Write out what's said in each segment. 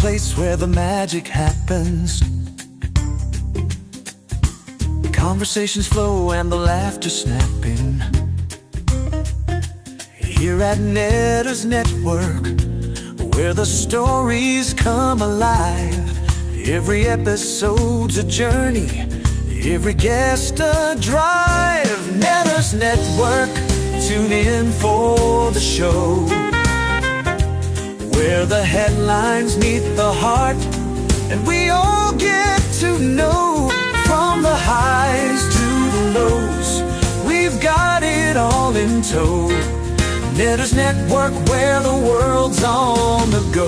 place where the magic happens. Conversations flow and the laughter snapping. Here at Netter's Network, where the stories come alive. Every episode's a journey, every guest a drive. Netter's Network, tune in for the show, where the headlines meet the heart, and we all get to know. From the highs to the lows, we've got it all in tow. Netter's Network, where the world's on the go.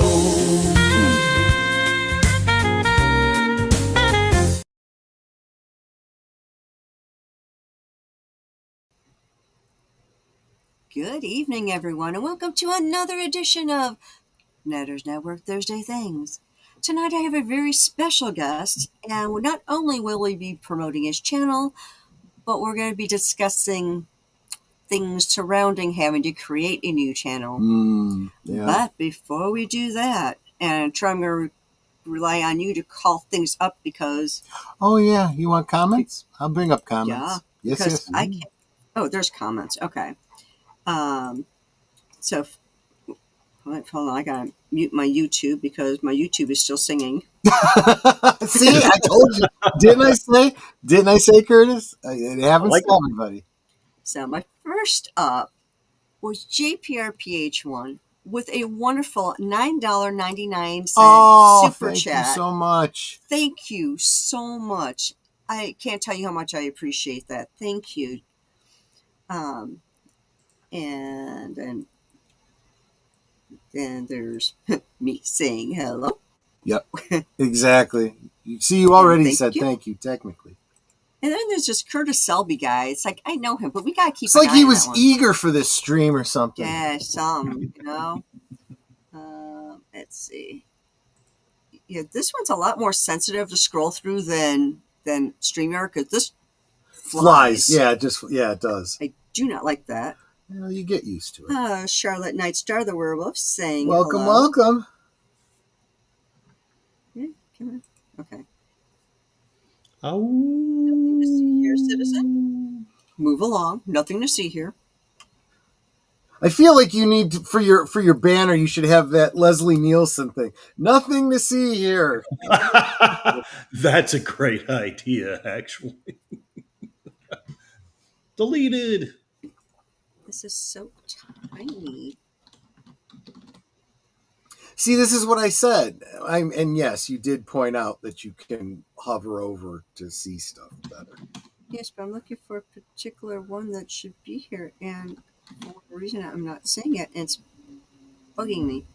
Good evening, everyone, and welcome to another edition of Netter's Network Thursday Things. Tonight I have a very special guest, and not only will we be promoting his channel, but we're going to be discussing things surrounding having to create a new channel. Yeah. But before we do that, and I'm going to rely on you to call things up because... Oh, yeah. You want comments? I'll bring up comments. Yeah. Yes. I can't... Oh, there's comments. Okay. So... Hold on, I gotta mute my YouTube because my YouTube is still singing. See, I told you. Didn't I say, Curtis? It happens to everybody. So my first up was JPRPH1 with a wonderful $9.99 super chat. Thank you so much. Thank you so much. I can't tell you how much I appreciate that. Thank you. And there's me saying hello. Yep, exactly. You already said thank you, technically. And then there's this Curtis Selby guy. It's like, I know him, but we got to keep It's like he was eager for this stream or something. Yeah, let's see. Yeah, this one's a lot more sensitive to scroll through than StreamYard, because this flies. Yeah, it does. I do not like that. Well, you get used to it. Charlotte Nightstar, the werewolf, saying welcome, hello. welcome. Yeah, come on. Okay. Oh. Nothing to see here, citizen. Move along. Nothing to see here. I feel like you need to, for your banner, you should have that Leslie Nielsen thing. Nothing to see here. That's a great idea, actually. Deleted. This is so tiny. See, this is what I said. And yes, you did point out that you can hover over to see stuff better. Yes, but I'm looking for a particular one that should be here, and for whatever reason I'm not seeing it, and it's bugging me.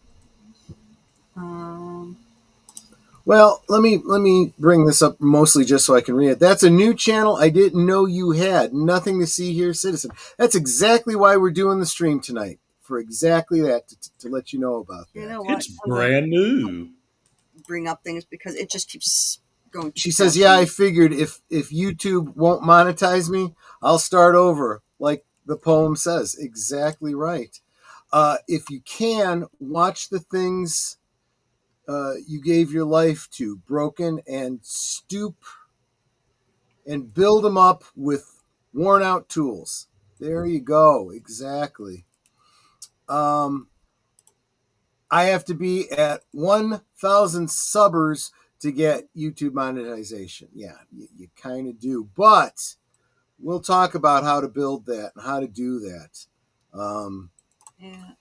Well, let me bring this up mostly just so I can read it. That's a new channel I didn't know you had. Nothing to see here, citizen. That's exactly why we're doing the stream tonight. For exactly that, to let you know about that. You know what? It's brand new. Bring up things because it just keeps going. She says, yeah, I figured if YouTube won't monetize me, I'll start over, like the poem says. Exactly right. If you can, watch the things you gave your life to, broken, and stoop and build them up with worn out tools. There you go. Exactly. I have to be at 1,000 subbers to get YouTube monetization. Yeah, you kind of do. But we'll talk about how to build that and how to do that. Yeah.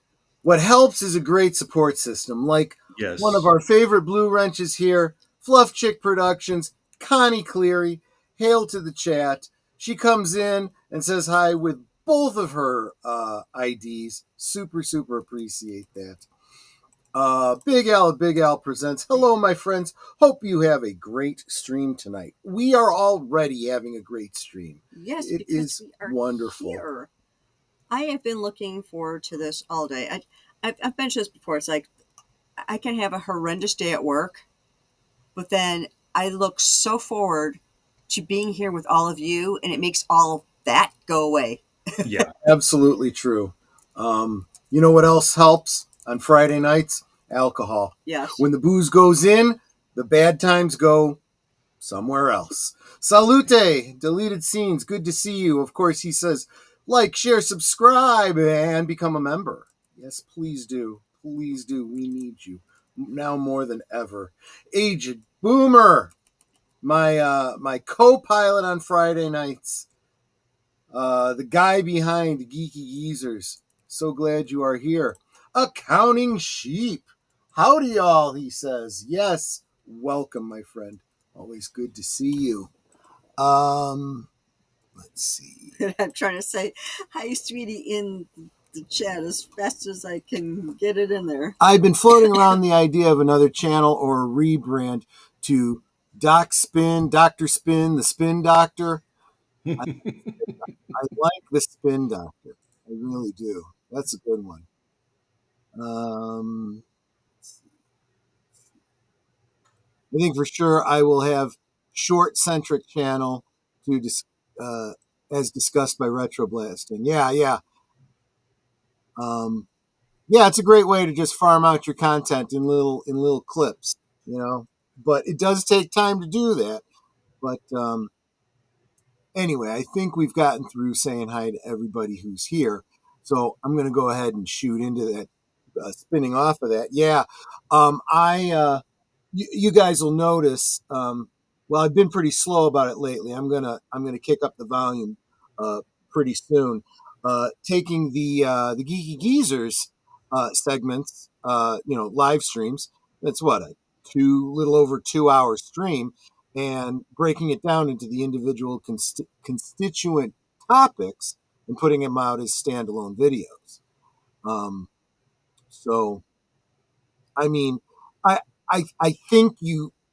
What helps is a great support system, like one of our favorite Blue Wrenches here, Fluff Chick Productions, Connie Cleary. Hail to the chat. She comes in and says hi with both of her IDs. Super, super appreciate that. Big Al presents. Hello, my friends. Hope you have a great stream tonight. We are already having a great stream. Yes, it is wonderful. Here. I have been looking forward to this all day. I've mentioned this before. It's like I can have a horrendous day at work, but then I look so forward to being here with all of you, and it makes all of that go away. Yeah, absolutely true. You know what else helps on Friday nights? alcohol. Yes. When the booze goes in, the bad times go somewhere else. Salute, deleted scenes. Good to see you. Of course, he says, like, share, subscribe, and become a member. Yes, please do. Please do. We need you now more than ever. Aged Boomer, my co-pilot on Friday nights, the guy behind Geeky Geezers. So glad you are here. Accounting Sheep. Howdy, y'all, he says. Yes, welcome, my friend. Always good to see you. Let's see. I'm trying to say hi, sweetie, in the chat as fast as I can get it in there. I've been floating around the idea of another channel or a rebrand to Doc Spin, Dr. Spin, the Spin Doctor. I like the Spin Doctor. I really do. That's a good one. I think for sure I will have short centric channel to uh, as discussed by Retroblasting. Yeah. Yeah, it's a great way to just farm out your content in little clips, you know. But it does take time to do that. But anyway, I think we've gotten through saying hi to everybody who's here. So I'm going to go ahead and shoot into that, spinning off of that. Yeah, you guys will notice. Well, I've been pretty slow about it lately. I'm gonna kick up the volume uh, pretty soon. Taking the Geeky Geezers segments, live streams. That's what a little over 2 hour stream, and breaking it down into the individual constituent topics and putting them out as standalone videos. So I mean, I, I think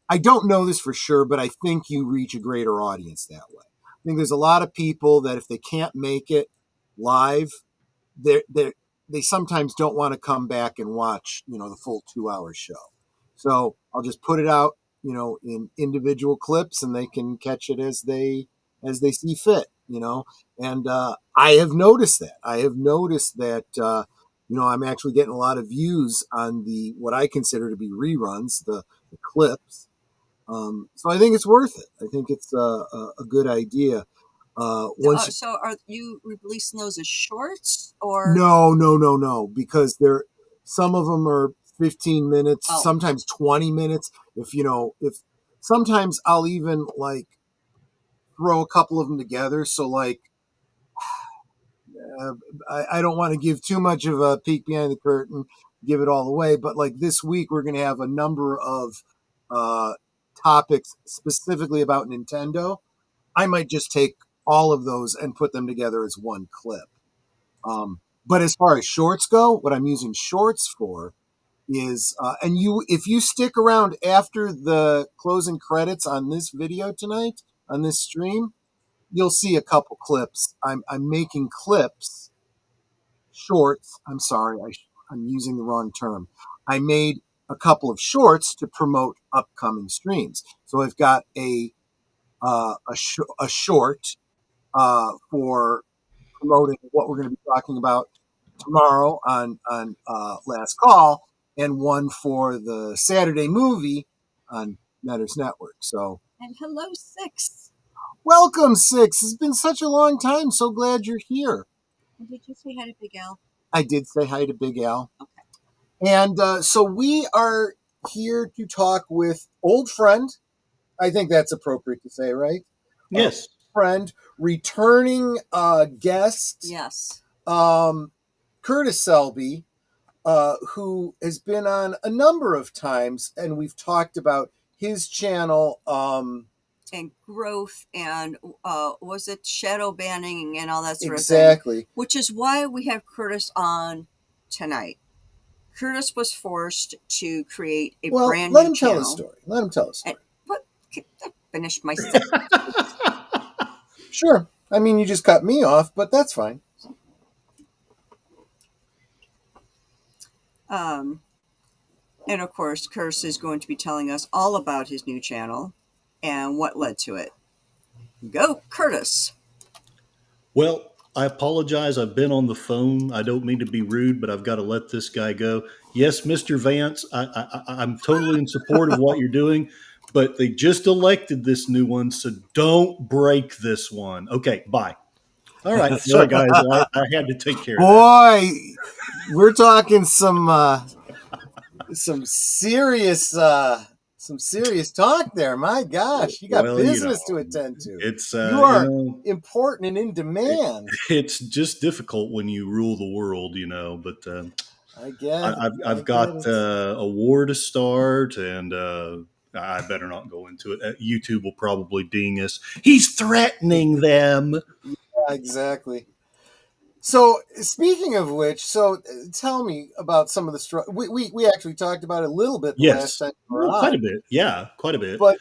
I don't know this for sure, but I think you reach a greater audience that way. I think there's a lot of people that if they can't make it live, they they sometimes don't want to come back and watch, the full 2 hour show. So I'll just put it out, in individual clips, and they can catch it as they see fit, And I have noticed that. I'm actually getting a lot of views on the what I consider to be reruns, the clips. So I think it's worth it. I think it's a good idea. So are you releasing those as shorts or No, because some of them are 15 minutes, Oh. sometimes 20 minutes. If sometimes I'll even like throw a couple of them together. So like, I don't want to give too much of a peek behind the curtain, give it all away. But like this week, we're going to have a number of topics specifically about Nintendo. I might just take all of those and put them together as one clip. But as far as shorts go, what I'm using shorts for is, if you stick around after the closing credits on this video tonight, on this stream, you'll see a couple clips. I'm making clips, shorts. I'm sorry, I'm using the wrong term. I made a couple of shorts to promote upcoming streams. So I've got a short for promoting what we're going to be talking about tomorrow on Last Call, and one for the Saturday movie on Netters Network. So, and hello, Six. welcome, Six. It's been such a long time. So glad you're here. Did you say hi to Big Al? I did say hi to Big Al. Okay. And so we are here to talk with old friend. I think that's appropriate to say, right? Yes. Friend, returning guest. Yes. Curtis Selby, who has been on a number of times, and we've talked about his channel. And growth and was it shadow banning and all that sort of thing. Exactly. Which is why we have Curtis on tonight. Curtis was forced to create a brand new channel. Let him tell a story. What? I finished my sentence. Sure. I mean, you just cut me off, but that's fine. And of course, Curtis is going to be telling us all about his new channel and what led to it. Go, Curtis. Well, I apologize. I've been on the phone. I don't mean to be rude, but I've got to let this guy go. Yes, Mr. Vance, I'm totally in support of what you're doing, but they just elected this new one, so don't break this one. Okay, bye. All right, sorry guys, I had to take care of that. Boy, we're talking some serious talk there. My gosh, you got Well, business to attend to. it's You are important and in demand. it's just difficult when you rule the world, But I get it. I I've get got it. a war to start, and I better not go into it. YouTube will probably ding us. He's threatening them. Yeah, exactly. So speaking of which, tell me about some of the we actually talked about it a little bit the last Yes, time we were well, quite a on, bit. Yeah, quite a bit. but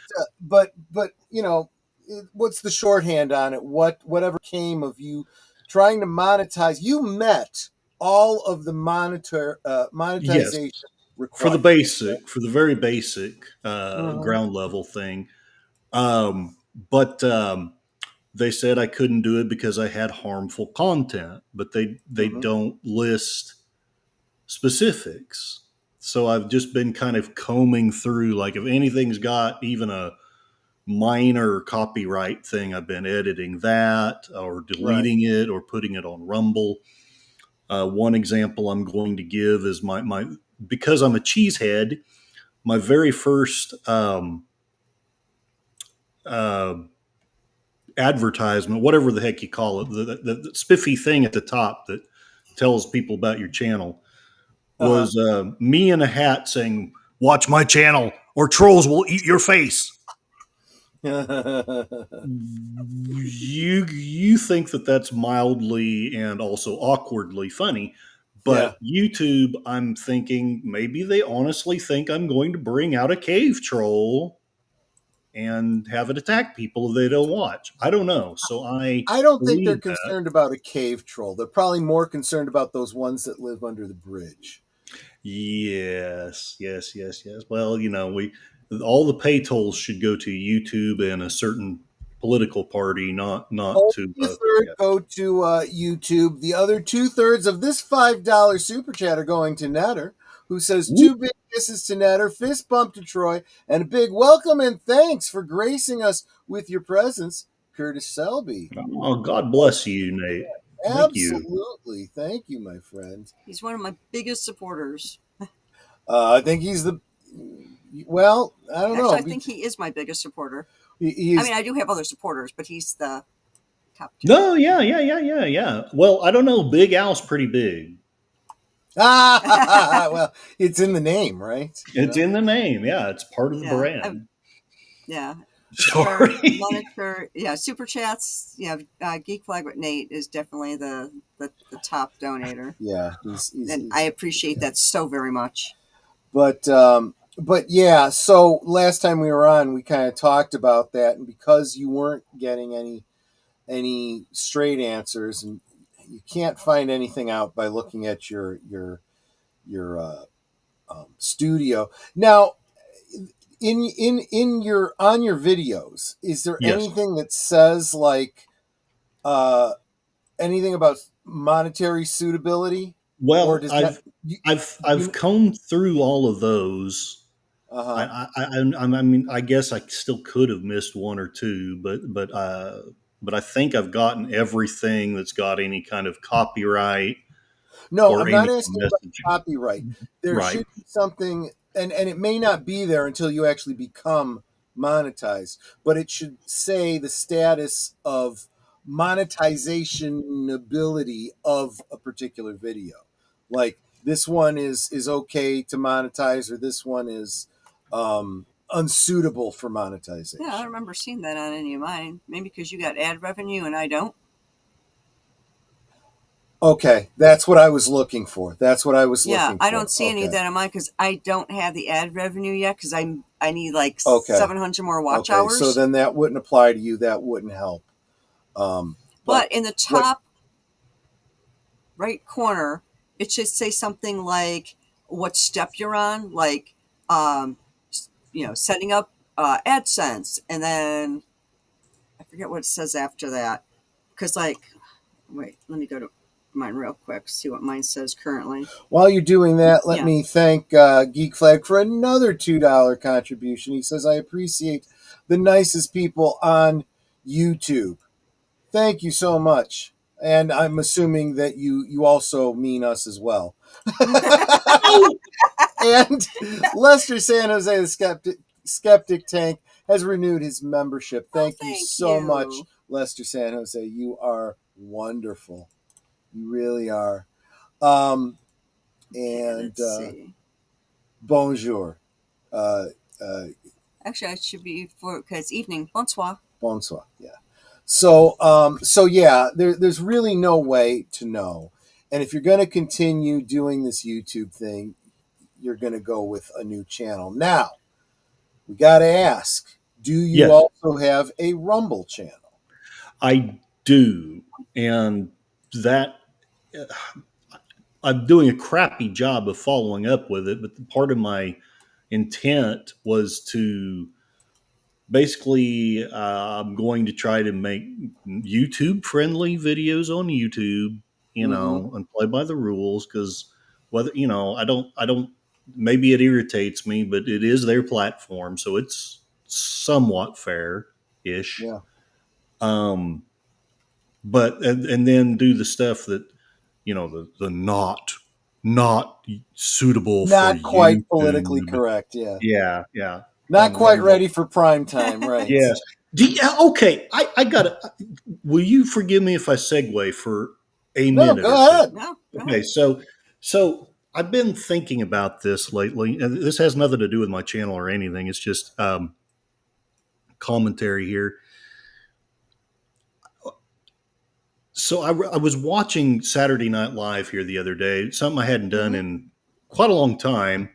what's the shorthand on it? Whatever came of you trying to monetize? You met all of the Yes, monetization requirements. for the very basic Mhm. ground level thing. But they said I couldn't do it because I had harmful content, but they Mhm. don't list specifics. So I've just been kind of combing through, like if anything's got even a minor copyright thing, I've been editing that or Right. deleting it or putting it on Rumble. One example I'm going to give is my because I'm a cheesehead. My very first uh, advertisement, whatever the heck you call it, the spiffy thing at the top that tells people about your channel, Uh was me in a hat saying, "Watch my channel, or trolls will eat your face." huh. You think that that's mildly and also awkwardly funny, Yeah. but YouTube, I'm thinking maybe they honestly think I'm going to bring out a cave troll and have it attack people if they don't watch. I don't know. So I I don't think they're believe that. concerned about a cave troll. They're probably more concerned about those ones that live under the bridge. Yes, yes, yes, yes. Well, we all the pay tolls should go to YouTube and a certain political party, not Only to a third yeah. go to YouTube. The other 2/3 of this $5 super chat are going to Netter, who says Whoop. two big kisses to Netter, fist bump to Troy, and a big welcome and thanks for gracing us with your presence, Curtis Selby. Oh, God bless you, Nate. Thank you. Absolutely. Thank you, my friend. He's one of my biggest supporters. I think he's the, well, I don't Actually, know. I think he is my biggest supporter. I He's, mean, I do have other supporters, but he's the top two. No, yeah, yeah, yeah, yeah, yeah. Well, I don't know. Big Al's pretty big. well, it's in the name, right? It's in the name. Yeah, it's part of the Yeah, brand. yeah. For Sorry. monitor, yeah, super chats. Yeah, Geek Flag with Nate is definitely the top donator, Yeah, and I appreciate that so very much. But yeah. So last time we were on, we kind of talked about that, and because you weren't getting any straight answers, and you can't find anything out by looking at your studio now. In your on your videos, is there Yes. anything that says like uh, anything about monetary suitability, or Well, does that I've combed through all of those. uh I, huh. I mean, I guess I still could have missed one or two, but I think I've gotten everything that's got any kind of copyright No, or I'm not any asking about messaging. copyright. There Right. should be something, and it may not be there until you actually become monetized, but it should say the status of monetization ability of a particular video. Like this one is okay to monetize, or this one is unsuitable for monetization. Yeah, I don't remember seeing that on any of mine. Maybe because you got ad revenue and I don't. Okay, that's what I was looking for. That's what I was Yeah, looking I for. don't see any of Okay. that on mine because I don't have the ad revenue yet because I need like Okay. 700 more watch Okay. So hours. then that wouldn't apply to you. That wouldn't help. Um, but But in the what? top right corner, it should say something like what step you're on, like um, setting up AdSense, and then I forget what it says after that. Because like Wait, let me go to mine real quick, see what mine says currently. While you're doing that, let Yeah. me thank Geek Flag for another $2 contribution. He says, I appreciate the nicest people on YouTube. Thank you so much. And I'm assuming that you also mean us as well. Oh, And Lester San Jose, the skeptic Tank, has renewed his membership. Oh, Thank you thank so much, you. Lester San Jose. You are wonderful. You really are. Um, Okay, and let's see. bonjour. Uh, uh, Actually, I should be for because evening. Bonsoir. bonsoir. Yeah. So yeah, there's really no way to know. And if you're going to continue doing this YouTube thing, you're going to go with a new channel. Now, we got to ask, do you yes, also have a Rumble channel? I do. And that I'm doing a crappy job of following up with it, but part of my intent was to basically I'm going to try to make YouTube friendly videos on YouTube, Mm-hmm. and play by the rules, because whether I don't maybe it irritates me, but it is their platform, so it's somewhat fair ish. Yeah. Um, but and then do the stuff that the not suitable for Not quite politically YouTube. correct. Yeah. Yeah, yeah. Not On quite Rumble. ready for prime time. Right. Yes. Okay, I got it. Will you forgive me if I segue for a No, minute go or two? ahead. No, go Okay, ahead. so I've been thinking about this lately, and this has nothing to do with my channel or anything. It's just commentary here. So I was watching Saturday Night Live here the other day, something I hadn't done Mm-hmm. in quite a long time,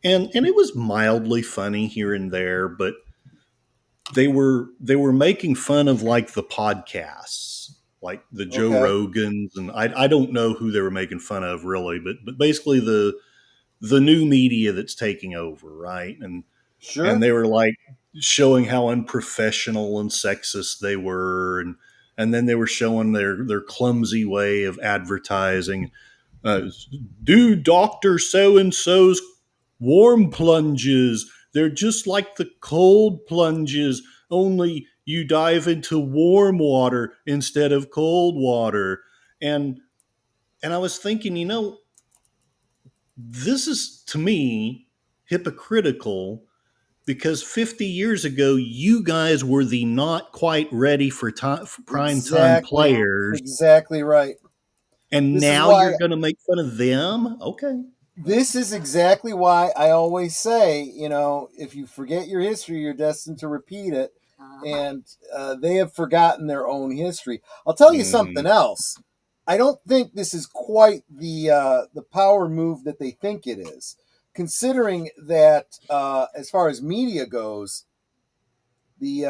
and it was mildly funny here and there, but they were making fun of like the podcasts, like the Joe Okay. Rogans, and I don't know who they were making fun of really, but basically the new media that's taking over, right? And Sure. they were like showing how unprofessional and sexist they were, and then they were showing their clumsy way of advertising. Do Dr. So and so's warm plunges. They're just like the cold plunges, only you dive into warm water instead of cold water. And I was thinking, this is to me hypocritical, because 50 years ago you guys were the not quite ready for prime time Exactly. players, Exactly right. and This is now why you're going to make fun of them. Okay. this is exactly why I always say, if you forget your history, you're destined to repeat it. Uh-huh. And they have forgotten their own history. I'll tell you Mhm. something else. I don't think this is quite the power move that they think it is, considering that as far as media goes, the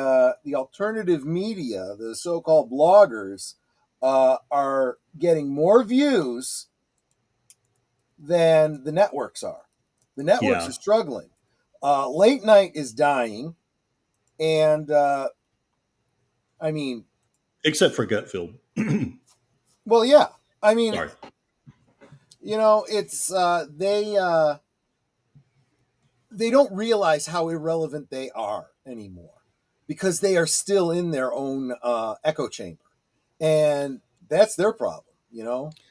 alternative media, the so-called bloggers, are getting more views than the networks are. The networks Yeah. are struggling. Late night is dying, and I mean, Except for Gutfield. well, yeah. I mean, Sorry. it's they don't realize how irrelevant they are anymore because they are still in their own echo chamber, and that's their problem.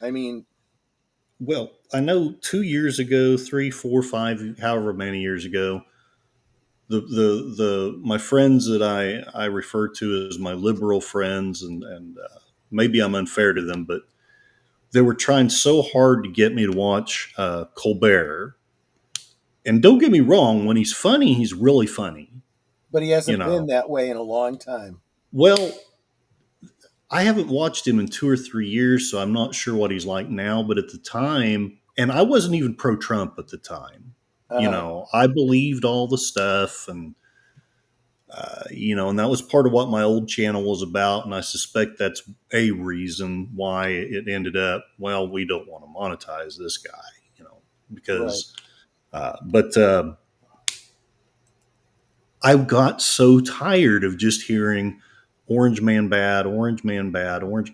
I mean, Well, I know 2 years ago, three, four, five, however many years ago, the my friends that I refer to as my liberal friends, and maybe I'm unfair to them, but they were trying so hard to get me to watch Colbert. And don't get me wrong, when he's funny, he's really funny. but he You hasn't been know, that way in a long time. well, I haven't watched him in 2 or 3 years, so I'm not sure what he's like now. But at the time, and I wasn't even pro Trump at the time, Uh, I believed all the stuff, and that was part of what my old channel was about. And I suspect that's a reason why it ended up, well, we don't want to monetize this guy, right. because, but I got so tired of just hearing Orange Man bad, Orange Man bad, Orange.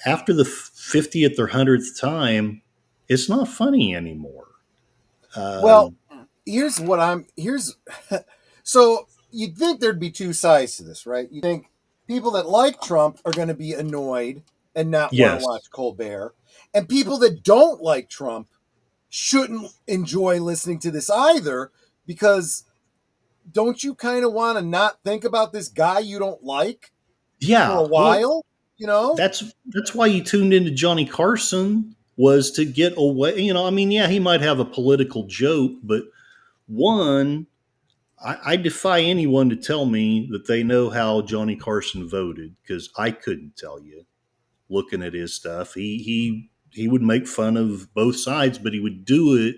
after the 50th or 100th time, it's not funny anymore. Well, Um, here's so you'd think there'd be two sides to this, right? You think people that like Trump are going to be annoyed and not want to yes. watch Colbert, and people that don't like Trump shouldn't enjoy listening to this either, because don't you kind of want to not think about this guy you don't like for a Yeah. Well, while, you know? that's why you tuned into Johnny Carson, was to get away. I mean, yeah, he might have a political joke, but one, I defy anyone to tell me that they know how Johnny Carson voted, because I couldn't tell you. Looking at his stuff, he would make fun of both sides, but he would do it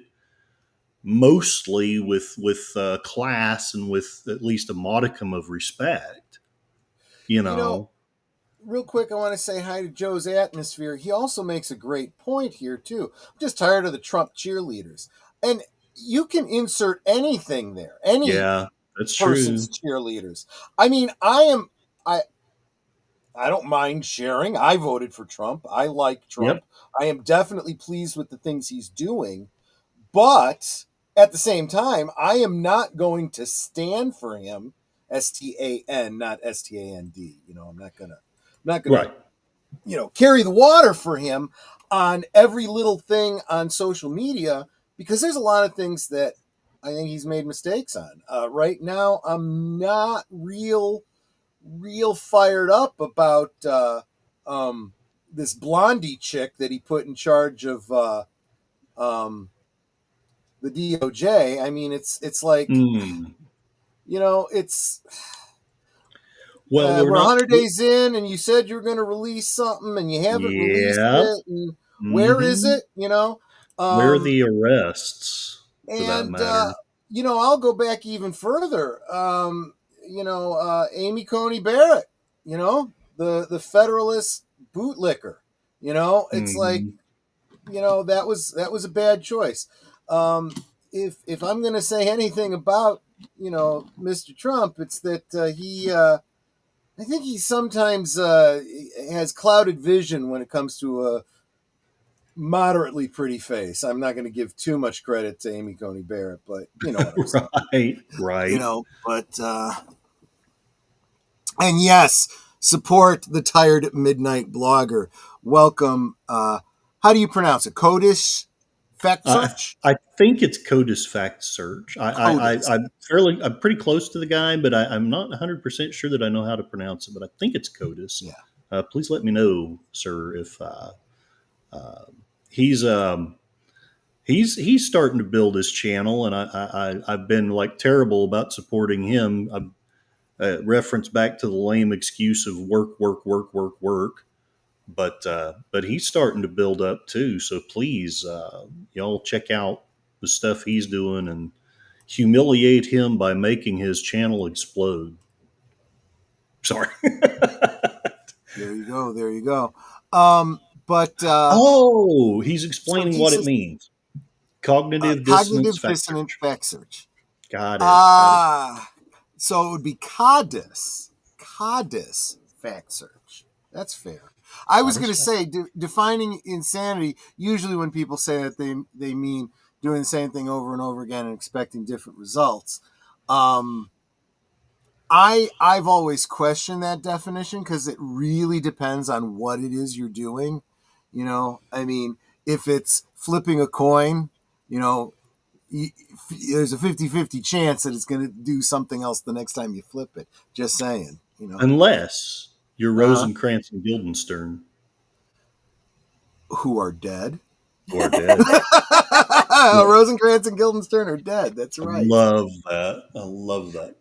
mostly with class and with at least a modicum of respect. You You know, know. real quick, I want to say hi to Joe's Atmosphere. He also makes a great point here too. I'm just tired of the Trump cheerleaders, and you can insert anything there, any Yeah, that's person's true. cheerleaders. I mean, I don't mind sharing. I voted for Trump. I like Yep. Trump. I am definitely pleased with the things he's doing, but at the same time, I am not going to stand for him. STAN, not STAND. I'm not gonna Right. carry the water for him on every little thing on social media, because there's a lot of things that I think he's made mistakes on. Right now, I'm not real fired up about this Blondie chick that he put in charge of um, the DOJ. I mean, it's like, Mm. it's Well, we're we're not. 100 days in, and you said you were going to release something, and you haven't released Yeah. it. And where is Hmm. it? Where are Um, the arrests, for that and matter? I'll go back even further. Amy Coney Barrett. The Federalist bootlicker. It's like, Hmm. that was a bad choice. If I'm going to say anything about Mr. Trump, it's that he I think he sometimes has clouded vision when it comes to a moderately pretty face. I'm not going to give too much credit to Amy Coney Barrett, but you know what I'm saying. Right. Right. But and yes, support the tired midnight blogger. Welcome. How do you pronounce it? Codish fact I search. I think it's CODIS fact search. Codish. I'm pretty close to the guy, but I'm not 100% sure that I know how to pronounce it. But I think it's CODIS. Yeah. Please let me know, sir, if he's he's starting to build his channel, and I've been like terrible about supporting him. I've referenced back to the lame excuse of work, work, work, work, work. But he's starting to build up too. So please, y'all check out the stuff he's doing and humiliate him by making his channel explode. Sorry. There you go. There you go. But Oh, he's so explaining he what it says means. Cognitive dissonance cognitive fact dissonance search. fact search. Got it. Got it. Ah, so it would be Codis fact search. That's fair. I was going Cognitive to fact. say defining insanity. Usually, when people say that, they mean doing the same thing over and over again and expecting different results. Um, I've always questioned that definition, because it really depends on what it is you're doing. I mean, if it's flipping a coin, you know, there's a 50-50 chance that it's going to do something else the next time you flip it. Just saying. Unless you're Uh-huh. Rosencrantz and Guildenstern, Who are dead. who are dead. Yeah, Rosencrantz and Guildenstern are dead. That's I right. love that. I love that.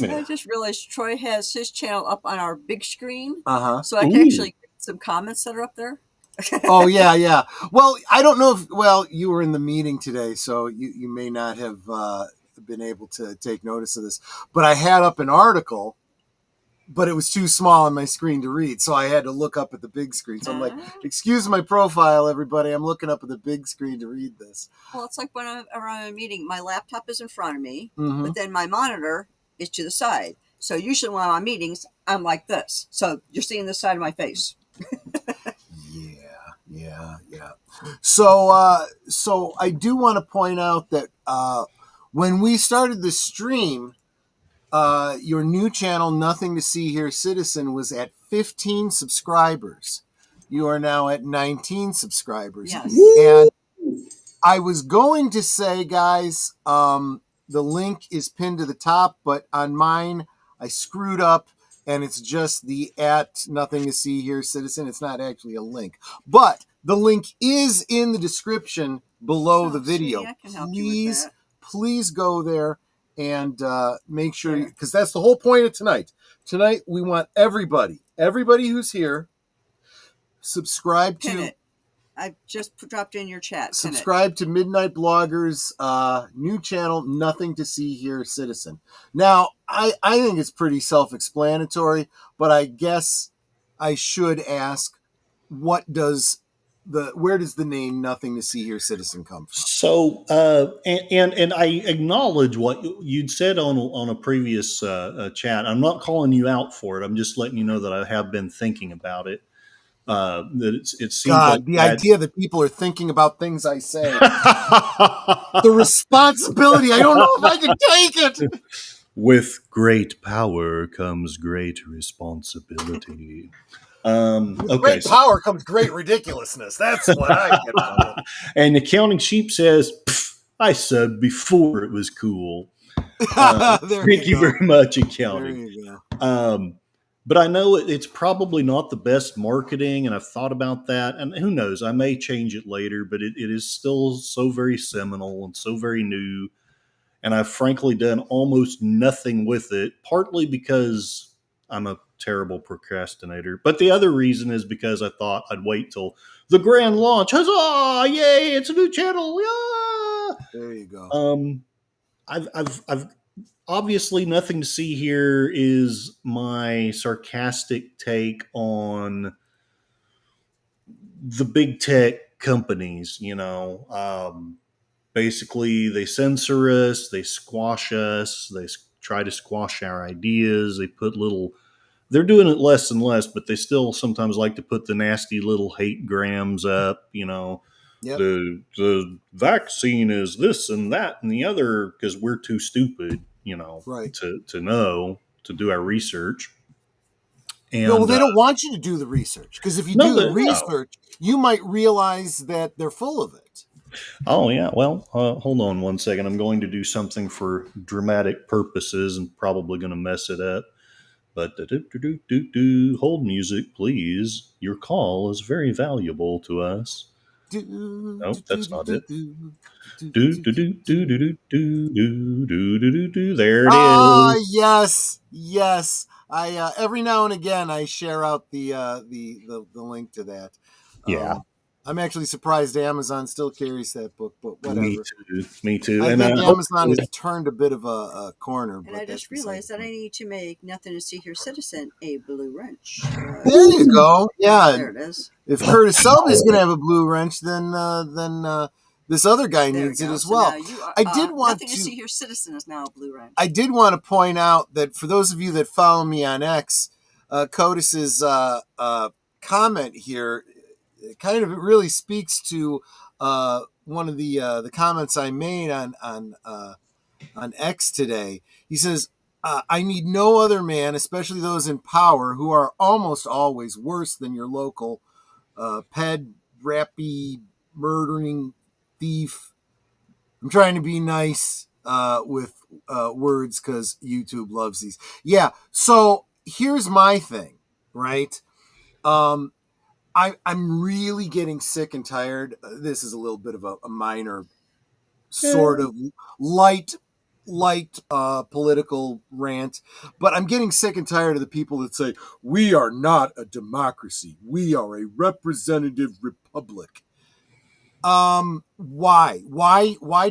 I Anyway. just realized Troy has his channel up on our big screen, Uh-huh. so I can Ooh. actually get some comments that are up there. Oh, yeah, yeah. Well, I don't know if you were in the meeting today, so you may not have been able to take notice of this, but I had up an article, but it was too small on my screen to read, so I had to look up at the big screen. So I'm like, Ah. excuse my profile, everybody. I'm looking up at the big screen to read this. Well, it's like when I'm around a meeting, my laptop is in front of me, Mm-hmm. but then my monitor is to the side. So usually when I'm on meetings, I'm like this. So you're seeing the side of my face. Yeah, yeah. So I do want to point out that when we started the stream, your new channel, Nothing to See Here Citizen, was at 15 subscribers. You are now at 19 subscribers. Yes. And I was going to say, guys, the link is pinned to the top, but on mine, I screwed up and it's just the at Nothing to See Here Citizen. It's not actually a link, but the link is in the description below the video. See, I can help you with that. Please go there and make sure, because that's the whole point of tonight. Tonight, we want everybody who's here, subscribe Pin to it. I just dropped in your chat. Pin it. subscribe to Midnight Bloggers new channel, Nothing to See Here Citizen. Now, I think it's pretty self-explanatory, but I guess I should ask, where does the name Nothing to See Here Citizen come from? So, and I acknowledge what you'd said on a previous chat. I'm not calling you out for it. I'm just letting you know that I have been thinking about it. That it seems God, like the idea that people are thinking about things I say. The responsibility, I don't know if I can take it. With great power comes great responsibility. Okay, great power comes great ridiculously. That's what I get from it. And the Counting Sheep says, I said before it was cool. Thank you very much, Accounting. There you go. But I know it's probably not the best marketing, and I've thought about that. And who knows, I may change it later, but it is still so very seminal and so very new. And I've frankly done almost nothing with it, partly because I'm a terrible procrastinator. But the other reason is because I thought I'd wait till the grand launch. Huzzah! Yay! It's a new channel. Yeah! There you go. I've obviously Nothing to See Here is my sarcastic take on the big tech companies. Basically, they censor us, they squash us, they try to squash our ideas. They're doing it less and less, but they still sometimes like to put the nasty little hate grams up. Yep. The vaccine is this and that and the other because we're too stupid, right, to know, to do our research. And no, well, they don't want you to do the research, because if you do the research, you might realize that they're full of it. Oh, yeah. Well, hold on one second. I'm going to do something for dramatic purposes and probably going to mess it up. But hold music, please. Your call is very valuable to us. No, that's not it. There it is. Yes. I every now and again I share out the link to that. Yeah. I'm actually surprised Amazon still carries that book, but whatever. Me too. I think Amazon has turned a bit of a corner. And I just realized that I need to make Nothing to See Here Citizen a blue wrench. There you go. Yeah. There it is. If Curtis Selby is going to have a blue wrench, then this other guy needs it as well. I did want Nothing to See Here Citizen is now a blue wrench. I did want to point out that for those of you that follow me on X, Curtis's comment here, it really speaks to one of the comments I made on X today. He says, I need no other man, especially those in power, who are almost always worse than your local ped, rappy, murdering thief. I'm trying to be nice with words because YouTube loves these. Yeah, so here's my thing, right? I'm really getting sick and tired. This is a little bit of a minor, sort of light political rant, but I'm getting sick and tired of the people that say, we are not a democracy. We are a representative republic. Why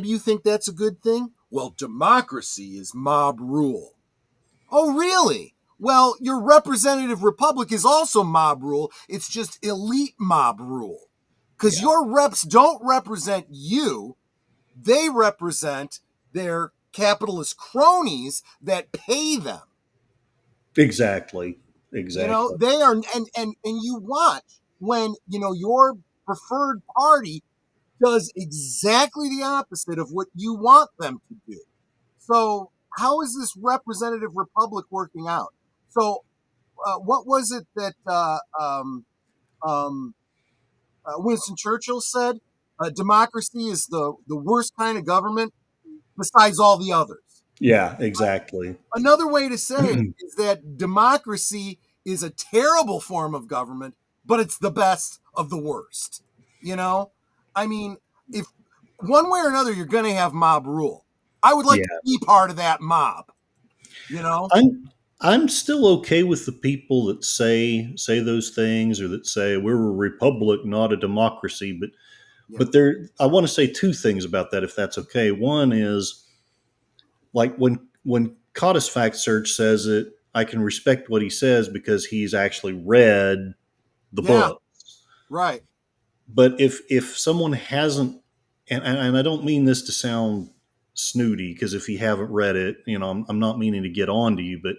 do you think that's a good thing? Well, democracy is mob rule. Oh, really? Well, your representative republic is also mob rule. It's just elite mob rule. Because your reps don't represent you. They represent their capitalist cronies that pay them. Exactly. They are, and you watch when, your preferred party does exactly the opposite of what you want them to do. So how is this representative republic working out? So what was it that um, Winston Churchill said? Democracy is the worst kind of government besides all the others. Yeah, exactly. Another way to say it is that democracy is a terrible form of government, but it's the best of the worst. You know, I mean, if one way or another you're going to have mob rule, I would like Yeah. to be part of that mob. You know, I'm still okay with the people that say those things, or that say we're a republic, not a democracy. But yeah, I want to say two things about that, if that's okay. One is, like, when Codice Fact Search says it, I can respect what he says because he's actually read the yeah, book. right, But if someone hasn't, and I don't mean this to sound snooty, because if you haven't read it, I'm not meaning to get on to you, but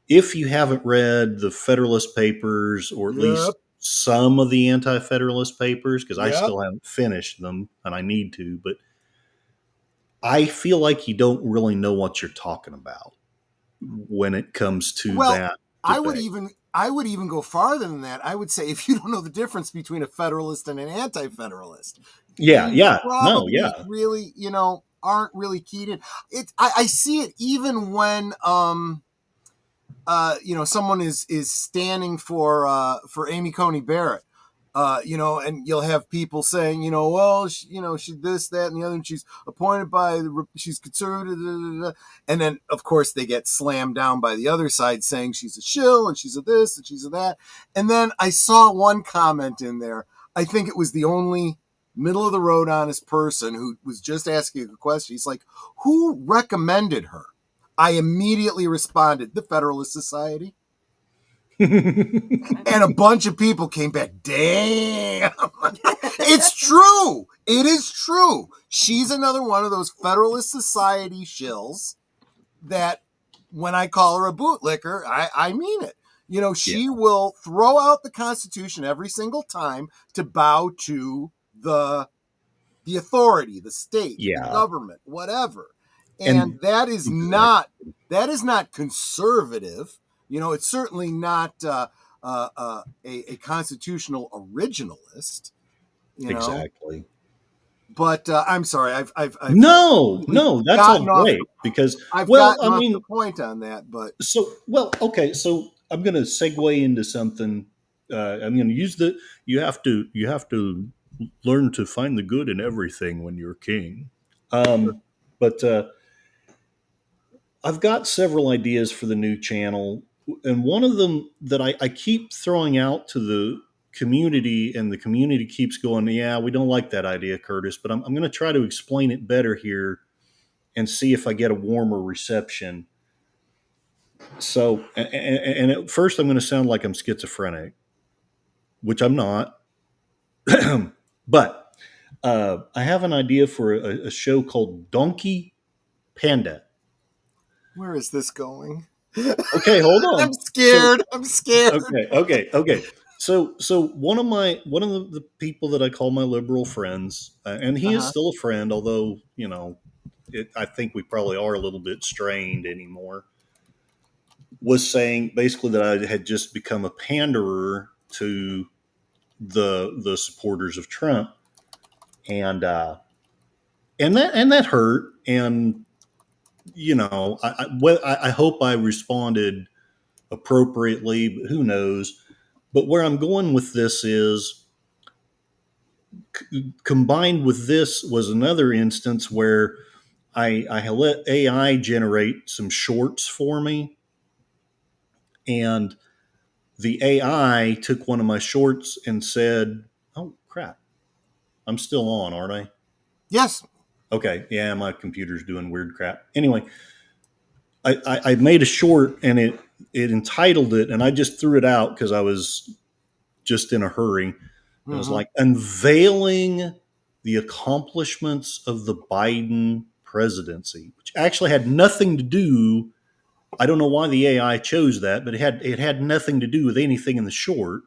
if you haven't read the Federalist Papers, or at yep, least some of the Anti-Federalist Papers, because I yep. still haven't finished them and I need to, but I feel like you don't really know what you're talking about when it comes to Well, that I would debate. even I would even go farther than that. I would say if you don't know the difference between a federalist and an anti-federalist, Yeah, you yeah, no, probably yeah, really, aren't really keyed in. I see it even when someone is standing for Amy Coney Barrett. And you'll have people saying, well, she this, that, and the other, and she's appointed she's conservative, da, da, da. And then of course they get slammed down by the other side saying she's a shill and she's a this and she's a that. And then I saw one comment in there. I think it was the only middle of the road honest person who was just asking a question. He's like, who recommended her? I immediately responded, the Federalist Society. And a bunch of people came back. Damn. It's true. It is true. She's another one of those Federalist Society shills that when I call her a bootlicker, I mean it. yeah, She will throw out the Constitution every single time to bow to the authority, the state, the yeah, government, whatever. And and that is not conservative. It's certainly not a constitutional originalist. You know, exactly. but I'm sorry, I've No, completely no, that's all gotten off great the because, I've well, gotten I off the mean, point on that. But okay, so I'm going to segue into something. I'm going to use you have to learn to find the good in everything when you're king. But I've got several ideas for the new channel, and one of them that I keep throwing out to the community, and the community keeps going, "Yeah, we don't like that idea, Curtis." But I'm going to try to explain it better here and see if I get a warmer reception. So, and at first, I'm going to sound like I'm schizophrenic, which I'm not. But I have an idea for a show called Donkey Panda. where is this going? Okay, hold I'm on. So, scared. I'm scared. okay. So one of the people that I call my liberal friends, and he is Uh-huh. still a friend, although I think we probably are a little bit strained anymore, was saying basically that I had just become a panderer to the supporters of Trump, and that hurt. And I hope I responded appropriately, but who knows. But where I'm going with this is, combined with this was another instance where I let AI generate some shorts for me, and the AI took one of my shorts and said, "Oh crap, I'm still on, aren't I?" Yes. Okay, yeah, my computer's doing weird crap. Anyway, I made a short, and it entitled it, and I just threw it out because I was just in a hurry. It was Mm-hmm. like, unveiling the accomplishments of the Biden presidency, which actually had nothing to do. I don't know why the AI chose that, but it had nothing to do with anything in the short.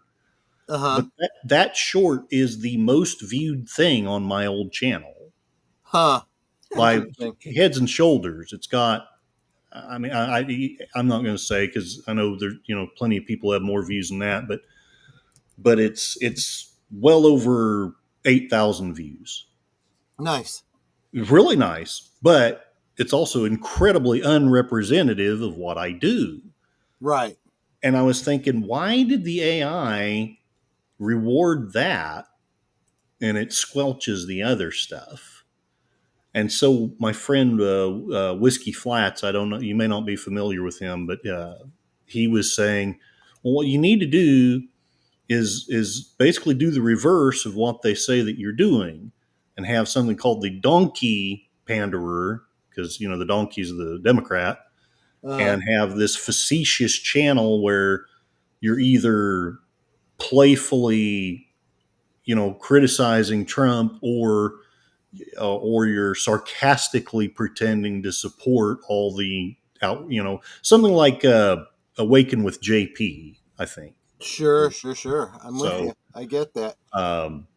Uh huh. But that short is the most viewed thing on my old channel Huh. by Interesting. heads and shoulders. It's got, I mean, I'm not going to say because I know there's, plenty of people have more views than that, but it's well over 8,000 views. Nice. Really nice, but it's also incredibly unrepresentative of what I do. Right. And I was thinking, why did the AI reward that and it squelches the other stuff? And so my friend Whiskey Flats, I don't know, you may not be familiar with him, but he was saying, well, what you need to do is basically do the reverse of what they say that you're doing, and have something called the donkey panderer, because the donkey's the Democrat, Uh, and have this facetious channel where you're either playfully criticizing Trump, or you're sarcastically pretending to support all the out, something like Awaken with JP, I think. sure, sure, sure. I'm with So, you. I get that. um,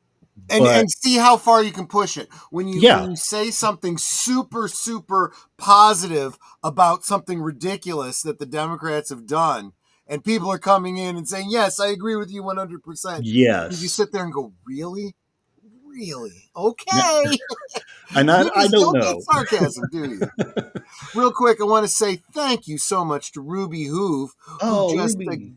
And but see how far you can push it. When yeah, you say something super super positive about something ridiculous that the Democrats have done, and people are coming in and saying, "Yes, I agree with you 100%." You yes, sit there and go, "Really? Really? Okay." and You I just don't don't get know. sarcasm, do you? Real quick, I want to say thank you so much to Ruby Hoove, who Oh, just Ruby,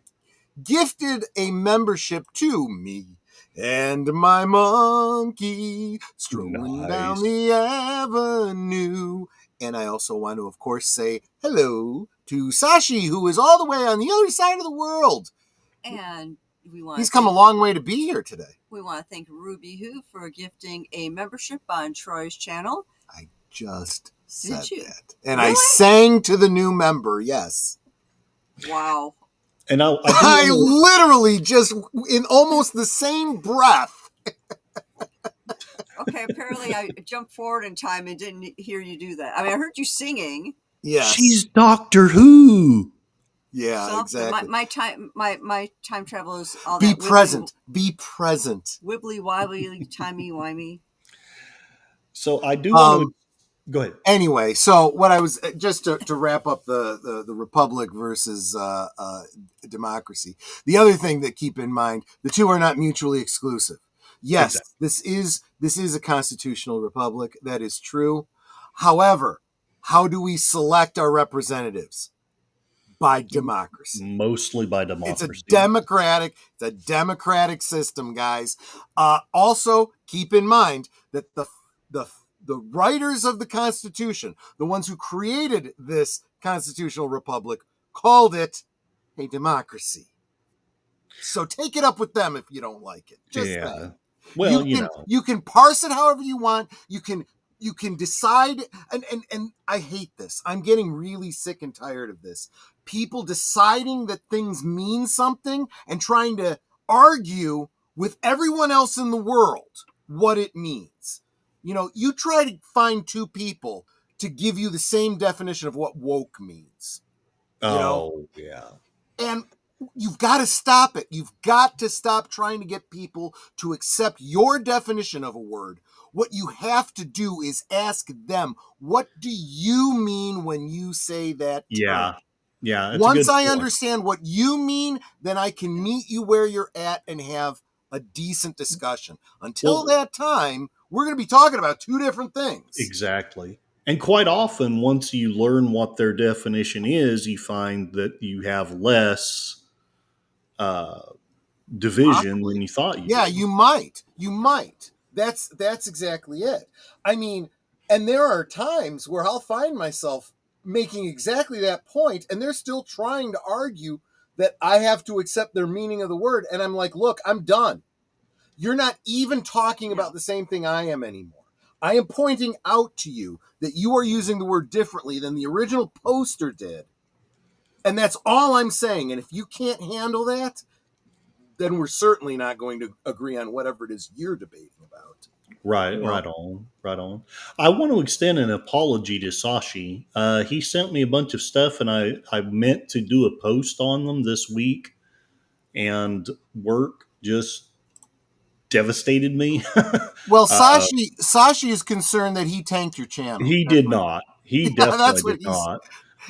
gifted a membership to me and my monkey strolling down nice. the avenue. And I also want to, of course, say hello to Sashi, who is all the way on the other side of the world. And we want He's to come a thank long way to be here today. we want to thank Ruby Who for gifting a membership on Troy's channel. I just said Did you? that. And I Really? sang to the new member, yes. Wow. And I do I want literally just, in almost the same breath. Okay, apparently I jumped forward in time and didn't hear you do that. I mean, I heard you singing. Yes. she's Doctor Who. Yeah, So exactly. my time travel is all Be that present. Be present. wibbly wobbly, timey wimey. So I do want to go ahead. Anyway, so what I was just to wrap up the republic versus democracy. The other thing that keep in mind, the two are not mutually exclusive. Yes, Exactly. this is a constitutional republic. That is true. However, how do we select our representatives? By democracy. Mostly by It's a democracy. democratic system, guys. Also, keep in mind that the writers of the Constitution, the ones who created this constitutional republic, called it a democracy. So take it up with them if you don't like it. Just Yeah. saying. Well, You can parse it however you want. You can decide, and I hate this. I'm getting really sick and tired of this. People deciding that things mean something and trying to argue with everyone else in the world what it means. You try to find two people to give you the same definition of what woke means. oh yeah. And you've got to stop it. You've got to stop trying to get people to accept your definition of a word. What you have to do is ask them, what do you mean when you say that term? Yeah. Yeah. It's a Once good I point. understand what you mean, then I can meet you where you're at and have a decent discussion. Until Well, that time, we're going to be talking about two different things. exactly. And quite often, once you learn what their definition is, you find that you have less uh, division than Possibly. you thought you Yeah, did. you might. You might. That's exactly it. I mean, and there are times where I'll find myself making exactly that point, and they're still trying to argue that I have to accept their meaning of the word. And I'm like, look, I'm done. You're not even talking about the same thing I am anymore. I am pointing out to you that you are using the word differently than the original poster did. And that's all I'm saying. And if you can't handle that, then we're certainly not going to agree on whatever it is you're debating about. Right, You know? right on, right on. I want to extend an apology to Sashi. He sent me a bunch of stuff, and I meant to do a post on them this week, and work just devastated me. Well, uh, Sashi is concerned that he tanked your channel. he That's did what. not. He Yeah, definitely that's what did he's. not.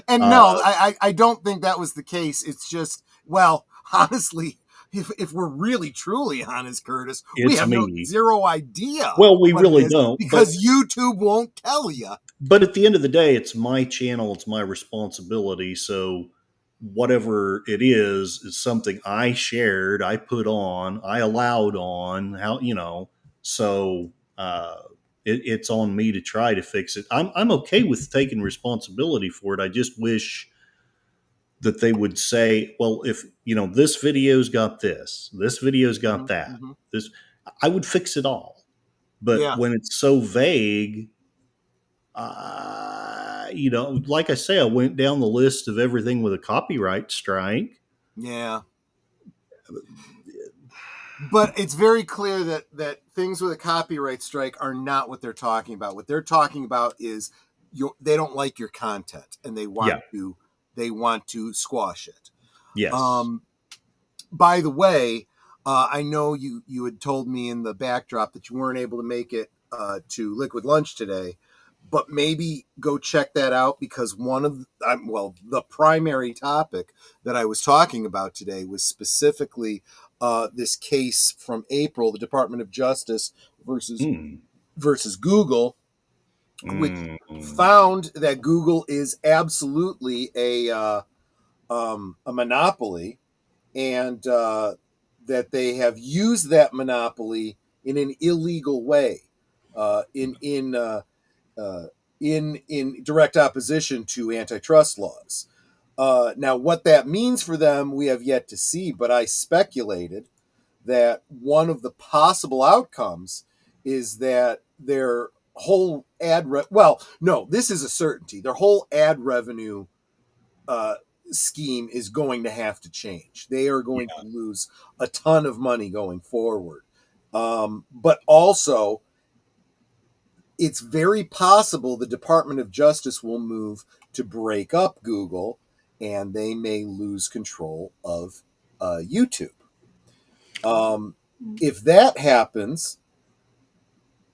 And Uh, no, I don't think that was the case. It's just, well, honestly, if we're really truly honest, Curtis, we it's have no me. zero idea Well, we what it really is don't. because YouTube won't tell you. But at the end of the day, it's my channel. It's my responsibility. So whatever it is something I shared, I put on, I allowed on. How So it's on me to try to fix it. I'm okay with taking responsibility for it. I just wish that they would say, well, if this video's got this video's got Hmm. that, Hmm. this, I would fix it all. But Yeah, when it's so vague, like I say, I went down the list of everything with a copyright strike. yeah. But it's very clear that things with a copyright strike are not what they're talking about. What they're talking about is they don't like your content and Yeah. they want to squash it. Yes. Um, by the way, I know you had told me in the backdrop that you weren't able to make it to Liquid Lunch today, but maybe go check that out because the primary topic that I was talking about today was specifically this case from April, the Department of Justice versus Mm. Google, which Mm. found that Google is absolutely a monopoly, and that they have used that monopoly in an illegal way, uh, in in uh, in direct opposition to antitrust laws. Now, what that means for them, we have yet to see. But I speculated that one of the possible outcomes is that their whole well, no, this is a certainty. Their whole ad revenue uh, scheme is going to have to change. They are going to lose a ton of money going forward. But also, it's very possible the Department of Justice will move to break up Google and they may lose control of YouTube. If that happens,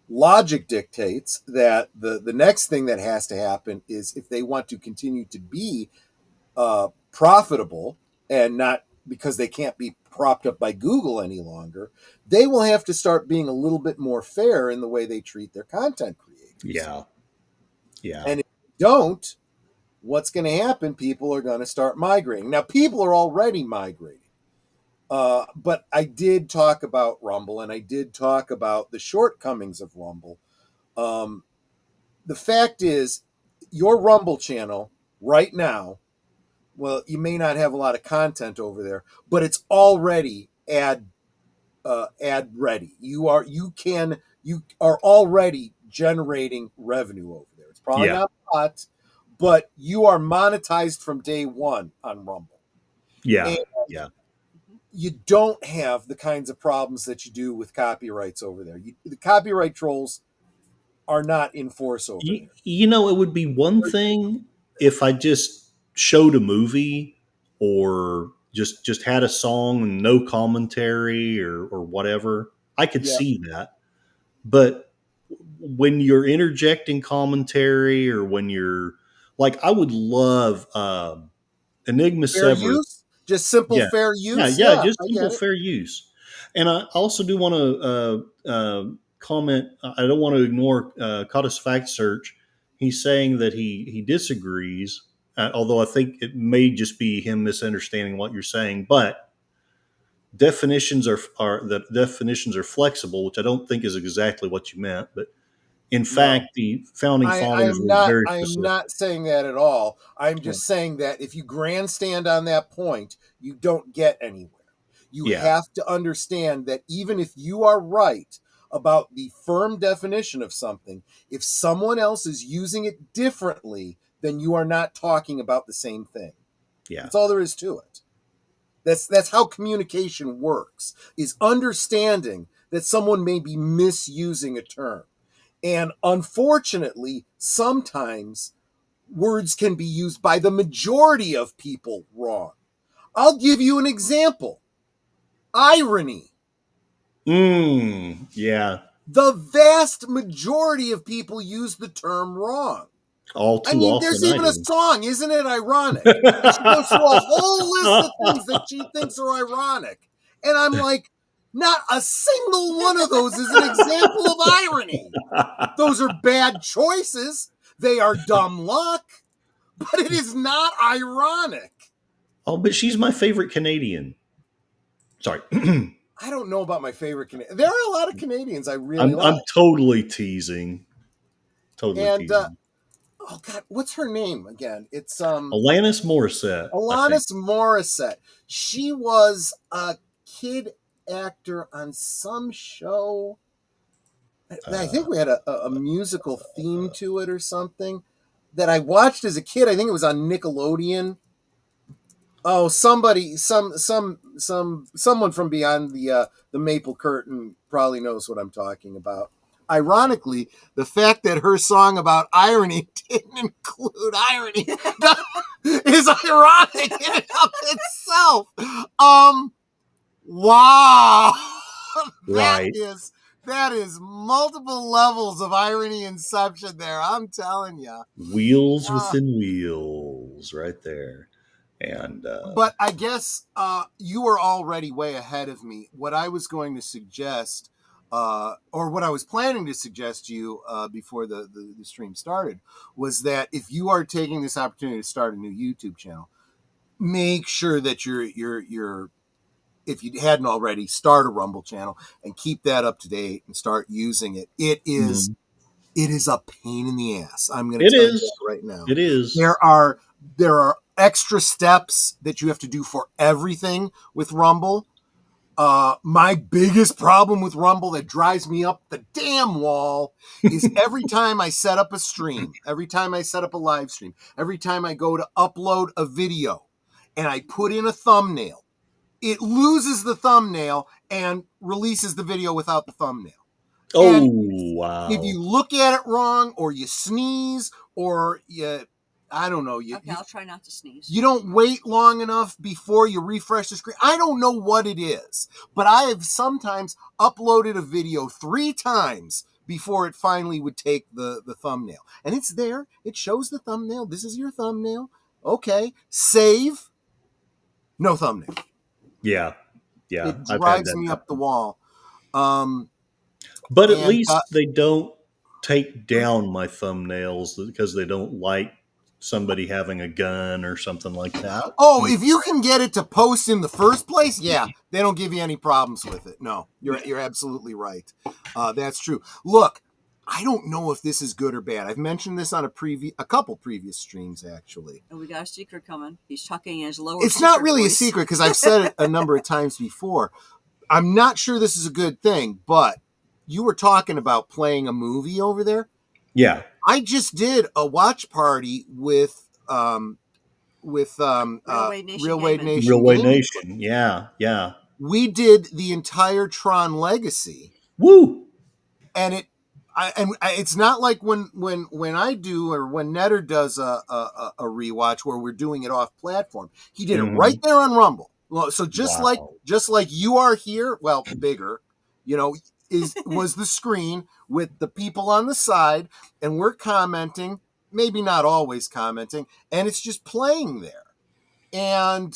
logic dictates that the next thing that has to happen is if they want to continue to be profitable and not because they can't be propped up by Google any longer, they will have to start being a little bit more fair in the way they treat their content creators. Yeah. Yeah. And if they don't, what's going to happen? People are going to start migrating. Now, people are already migrating. But I did talk about Rumble and I did talk about the shortcomings of Rumble. Um, the fact is, your Rumble channel right now, well, you may not have a lot of content over there, but it's already ad ready. You are already generating revenue over there. It's probably Yeah. not a lot, but you are monetized from day one on Rumble. Yeah. And Yeah. you don't have the kinds of problems that you do with copyrights over there. The copyright trolls are not in force over there. It would be one thing if I just showed a movie or just had a song and no commentary or whatever. I could Yeah. see that. But when you're interjecting commentary or when you're like, I would love Enigma Fair Severus. use? Just simple Yeah, fair yeah, use? yeah. Yeah, Just I simple get it. fair use. And I also do want to comment. I don't want to ignore Cottis Fact Search. He's saying that he disagrees, although I think it may just be him misunderstanding what you're saying. But definitions are flexible, which I don't think is exactly what you meant. But in No. fact, the founding I fathers am were not very I am specific. not saying that at all. I'm Right. just saying that if you grandstand on that point, you don't get anywhere. You Yeah, have to understand that even if you are right about the firm definition of something, if someone else is using it differently, then you are not talking about the same thing. yeah, That's all there is to it. That's how communication works, is understanding that someone may be misusing a term. And unfortunately, sometimes words can be used by the majority of people wrong. I'll give you an example. irony. Yeah. The vast majority of people use the term wrong. All I too mean, often there's I even a do. song, isn't it ironic? And she goes through a whole list of things that she thinks are ironic. And I'm like, not a single one of those is an example of irony. Those are bad choices. They are dumb luck, but it is not ironic. Oh, but she's my favorite Canadian. Sorry. I don't know about my favorite Canadian. There are a lot of Canadians I really I'm like. totally teasing. Totally And teasing. oh god, what's her name again? It's Alanis Morissette, I think. Alanis Morissette. She was a kid actor on some show. I think we had a musical theme to it or something that I watched as a kid. I think it was on Nickelodeon. Oh, someone from beyond the maple curtain probably knows what I'm talking about. Ironically, the fact that her song about irony didn't include irony is ironic in and of itself. Wow, Right. that is multiple levels of irony inception there. I'm telling you. Wheels within wheels, right there. And But I guess you were already way ahead of me. What I was going to suggest, or what I was planning to suggest to you before the stream started, was that if you are taking this opportunity to start a new YouTube channel, make sure that you're if you hadn't already, start a Rumble channel and keep that up to date and start using it. It is mhm. a pain in the ass. I'm going to It tell you is. that right now. It is. There are extra steps that you have to do for everything with Rumble. My biggest problem with Rumble that drives me up the damn wall is every time I set up a stream, every time I set up a live stream, every time I go to upload a video and I put in a thumbnail, it loses the thumbnail and releases the video without the thumbnail. Oh, And wow. if you look at it wrong, or you sneeze, or I don't know, Okay, I'll try not to sneeze. you don't wait long enough before you refresh the screen. I don't know what it is, but I have sometimes uploaded a video 3 times before it finally would take the thumbnail. And it's there. It shows the thumbnail. This is your thumbnail. Okay. Save. No thumbnail. Yeah. Yeah. It I've had drives that me up the happen. wall. But at And least they don't take down my thumbnails because they don't like somebody having a gun or something like that. if you can get it to post in the first place, yeah, they don't give you any problems with it. No, you're absolutely right. That's true. Look, I don't know if this is good or bad. I've mentioned this on a couple previous streams, actually. Oh, we got a secret coming. He's talking in his lower. It's not really voice. a secret because I've said it a number of times before. I'm not sure this is a good thing, but you were talking about playing a movie over there. Yeah. I just did a watch party with Railway Nation. Railway Gaming. Nation. Yeah. Yeah. We did the entire Tron Legacy, Woo. and it's not like when I do, or when Netter does a rewatch where we're doing it off platform. He did it right there on Rumble. Well, so just like you are here, well, bigger, was the screen with the people on the side, and we're commenting, maybe not always commenting, and it's just playing there. And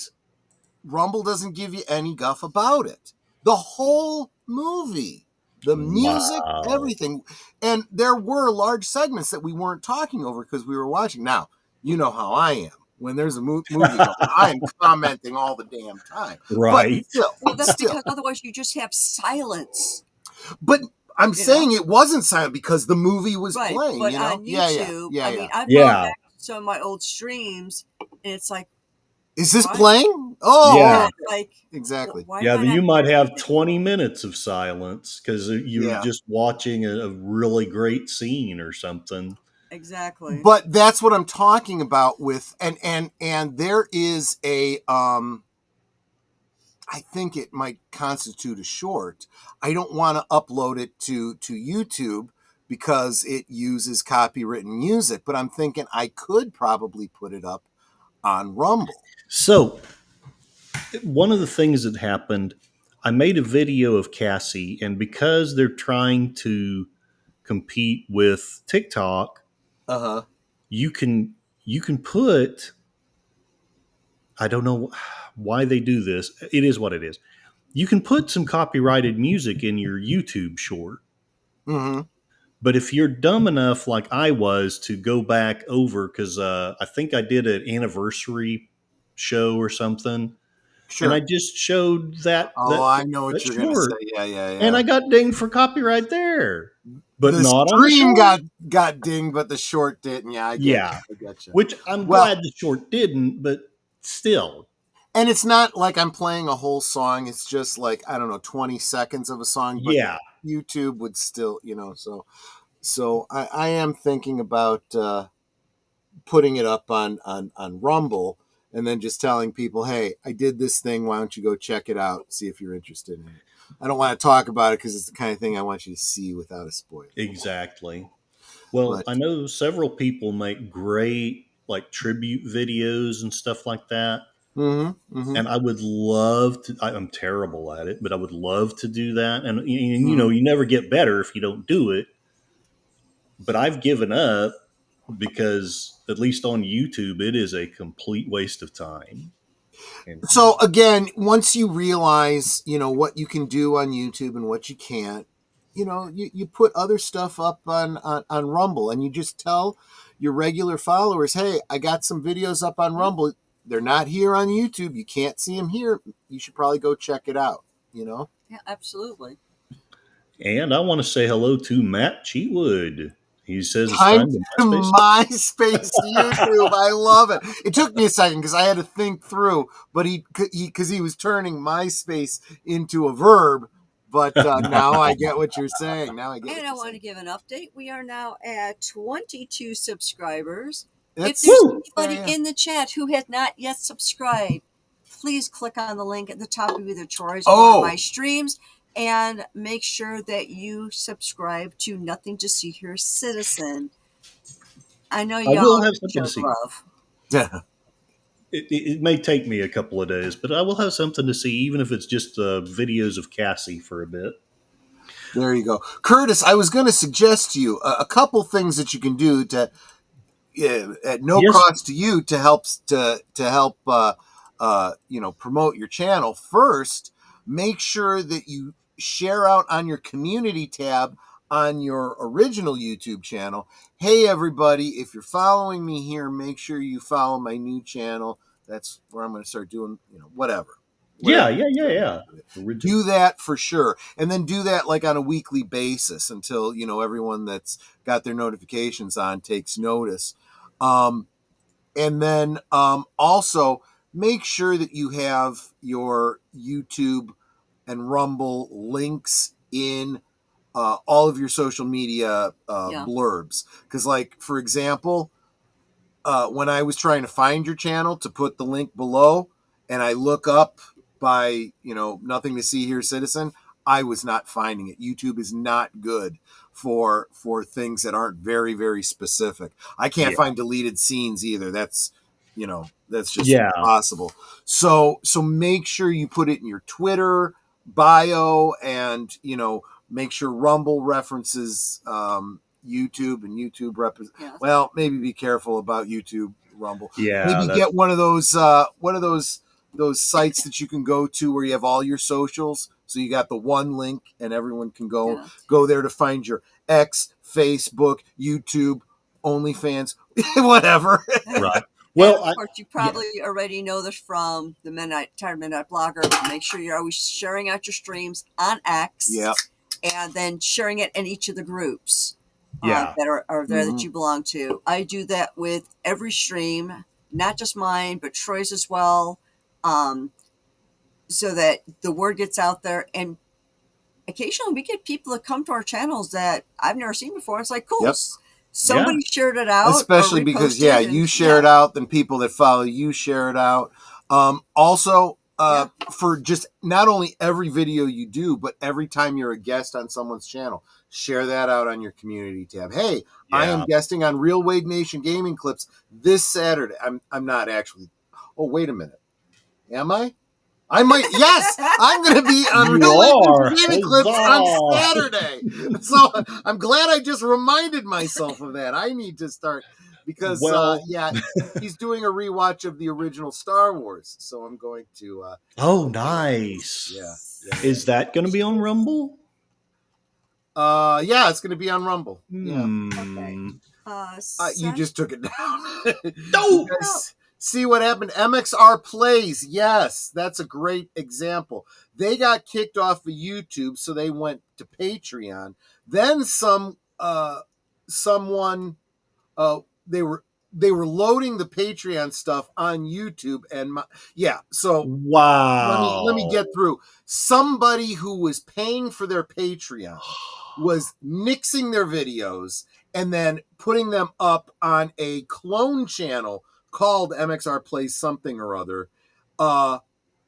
Rumble doesn't give you any guff about it. The whole movie, the music, everything. And there were large segments that we weren't talking over because we were watching. Now, you know how I am. When there's a movie going, I am commenting all the damn time. Right. Well, that's because otherwise you just have silence. But I'm saying it wasn't silent because the movie was playing. But on YouTube, yeah. I mean, I've gone back to some of my old streams, and it's like, is this playing? Oh, yeah. Like, exactly. Yeah, you might have 20 minutes of silence because you're just watching a really great scene or something. Exactly. But that's what I'm talking about with, and there is a, I think it might constitute a short. I don't want to upload it to YouTube because it uses copywritten music, but I'm thinking I could probably put it up on Rumble. So one of the things that happened, I made a video of Cassie, and because they're trying to compete with TikTok, Uh huh. you can you can put, I don't know why they do this. It is what it is. You can put some copyrighted music in your YouTube short, Mm-hmm. but if you're dumb enough, like I was, to go back over, because I think I did an anniversary show or something, and I Sure. just showed Oh, I know what that you're gonna say. short, Yeah, yeah, and yeah. I got dinged for copyright there, but The not on the stream short. got dinged, but the short didn't. Yeah, I get you. Yeah, I get you. which I'm Well, glad the short didn't, but still, and it's not like I'm playing a whole song. It's just like, I don't know, 20 seconds of a song, but yeah. YouTube would still, so I am thinking about putting it up on Rumble and then just telling people, hey, I did this thing. Why don't you go check it out? See if you're interested in it. I don't want to talk about it because it's the kind of thing I want you to see without a spoiler. Exactly. Well, But I know several people make great like tribute videos and stuff like that. mm-hmm. And I would love to. I'm terrible at it, but I would love to do that. And you Mm-hmm. know, you never get better if you don't do it. But I've given up because, at least on YouTube, it is a complete waste of time. And So again, once you realize, what you can do on YouTube and what you can't, you put other stuff up on Rumble and you just tell your regular followers, hey, I got some videos up on Rumble. They're not here on YouTube. You can't see them here. You should probably go check it out, Yeah, absolutely. I want to say hello to Matt Cheatwood. He says it's Time time to to MySpace. MySpace YouTube. I love it. It took me a second because I had to think through, but because he was turning MySpace into a verb. But now I get what you're saying. Now I get what And I you're want to saying. give an update. We are now at 22 subscribers. If That's there's Woo! yeah, anybody yeah. in the chat who has not yet subscribed, please click on the link at the top of either Troy's or Oh, my streams and make sure that you subscribe to Nothing to See Here Citizen. I know I y'all will have something show to see. love. yeah. It may take me a couple of days, but I will have something to see, even if it's just videos of Cassie for a bit. There you go, Curtis. I was going to suggest to you a couple things that you can do to at no Yes. cost to you to help promote your channel. First, make sure that you share out on your community tab on your original YouTube channel. Hey everybody, if you're following me here, make sure you follow my new channel. That's where I'm going to start doing, whatever. Yeah, Whatever. yeah, yeah, yeah. Original. Do that for sure, and then do that like on a weekly basis until everyone that's got their notifications on takes notice. um, and then also make sure that you have your YouTube and Rumble links in all of your social media Yeah. blurbs, because like for example, when I was trying to find your channel to put the link below, and I look up by Nothing to See Here Citizen, I was not finding it. YouTube is not good for things that aren't very very specific. I can't Yeah. find deleted scenes either. That's just Yeah. impossible. So make sure you put it in your Twitter bio, and make sure Rumble references YouTube, and YouTube Yeah. well, maybe be careful about YouTube Rumble. Yeah. Maybe That's get one of those sites that you can go to where you have all your socials. So you got the one link, and everyone can Yeah. go there to find your X, Facebook, YouTube, OnlyFans, whatever. right. And Well, of course, you probably already know this from the Tired Midnight Blogger. Make sure you're always sharing out your streams on X. Yeah. And then sharing it in each of the groups Yeah. that are there Mhm. that you belong to. I do that with every stream, not just mine, but Troy's as well, so that the word gets out there. And occasionally we get people that come to our channels that I've never seen before. It's like, cool. Yep. Somebody shared it out. Especially or because reposted you and- share it out, then people that follow you share it out. Also, for just not only every video you do, but every time you're a guest on someone's channel, share that out on your community tab. Hey, I am Yeah. guesting on Real Wade Nation Gaming Clips this Saturday. I'm not actually. Oh, wait a minute. Am I? I might, yes, I'm going to be on You Real Life are. Entertainment Clips on Huzzah! Saturday. So I'm glad I just reminded myself of that. I need to start because, Well, yeah, he's doing a rewatch of the original Star Wars. So I'm going to, oh, yeah, nice. yeah, yeah, yeah. Is that going to be on Rumble? Yeah, it's going to be on Rumble. Yeah. Okay. Hmm. You Seth? just took it down. You No. No. guys see what happened? MXR Plays. Yes, that's a great example. They got kicked off of YouTube, so they went to Patreon. Then someone uh they were they were loading the Patreon stuff on YouTube and yeah, so let me Wow. get through. Somebody who was paying for their Patreon was nixing their videos and then putting them up on a clone channel called MXR Plays something or other, uh,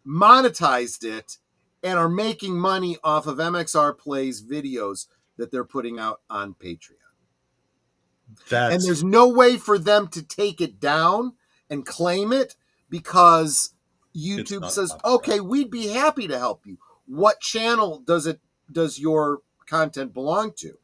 monetized it, and are making money off of MXR Plays videos that they're putting out on Patreon. And That's there's no way for them to take it down and claim it because it's YouTube not says, copyright. "Okay, we'd be happy to help you. What channel does your content belong to?"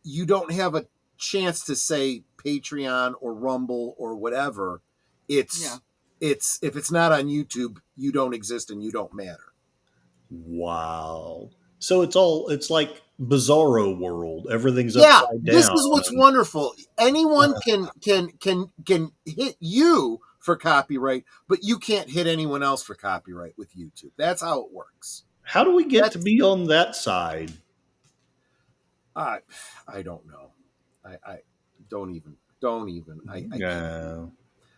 You don't have a chance to say Patreon or Rumble or whatever. Yeah. It's if it's not on YouTube, you don't exist and you don't matter. Wow. So it's like Bizarro World. Everything's Yeah, upside this down. is what's wonderful. Anyone can hit you for copyright, but you can't hit anyone else for copyright with YouTube. That's how it works. How do we get to That's be on that side? I I don't know. I don't even. I can't. I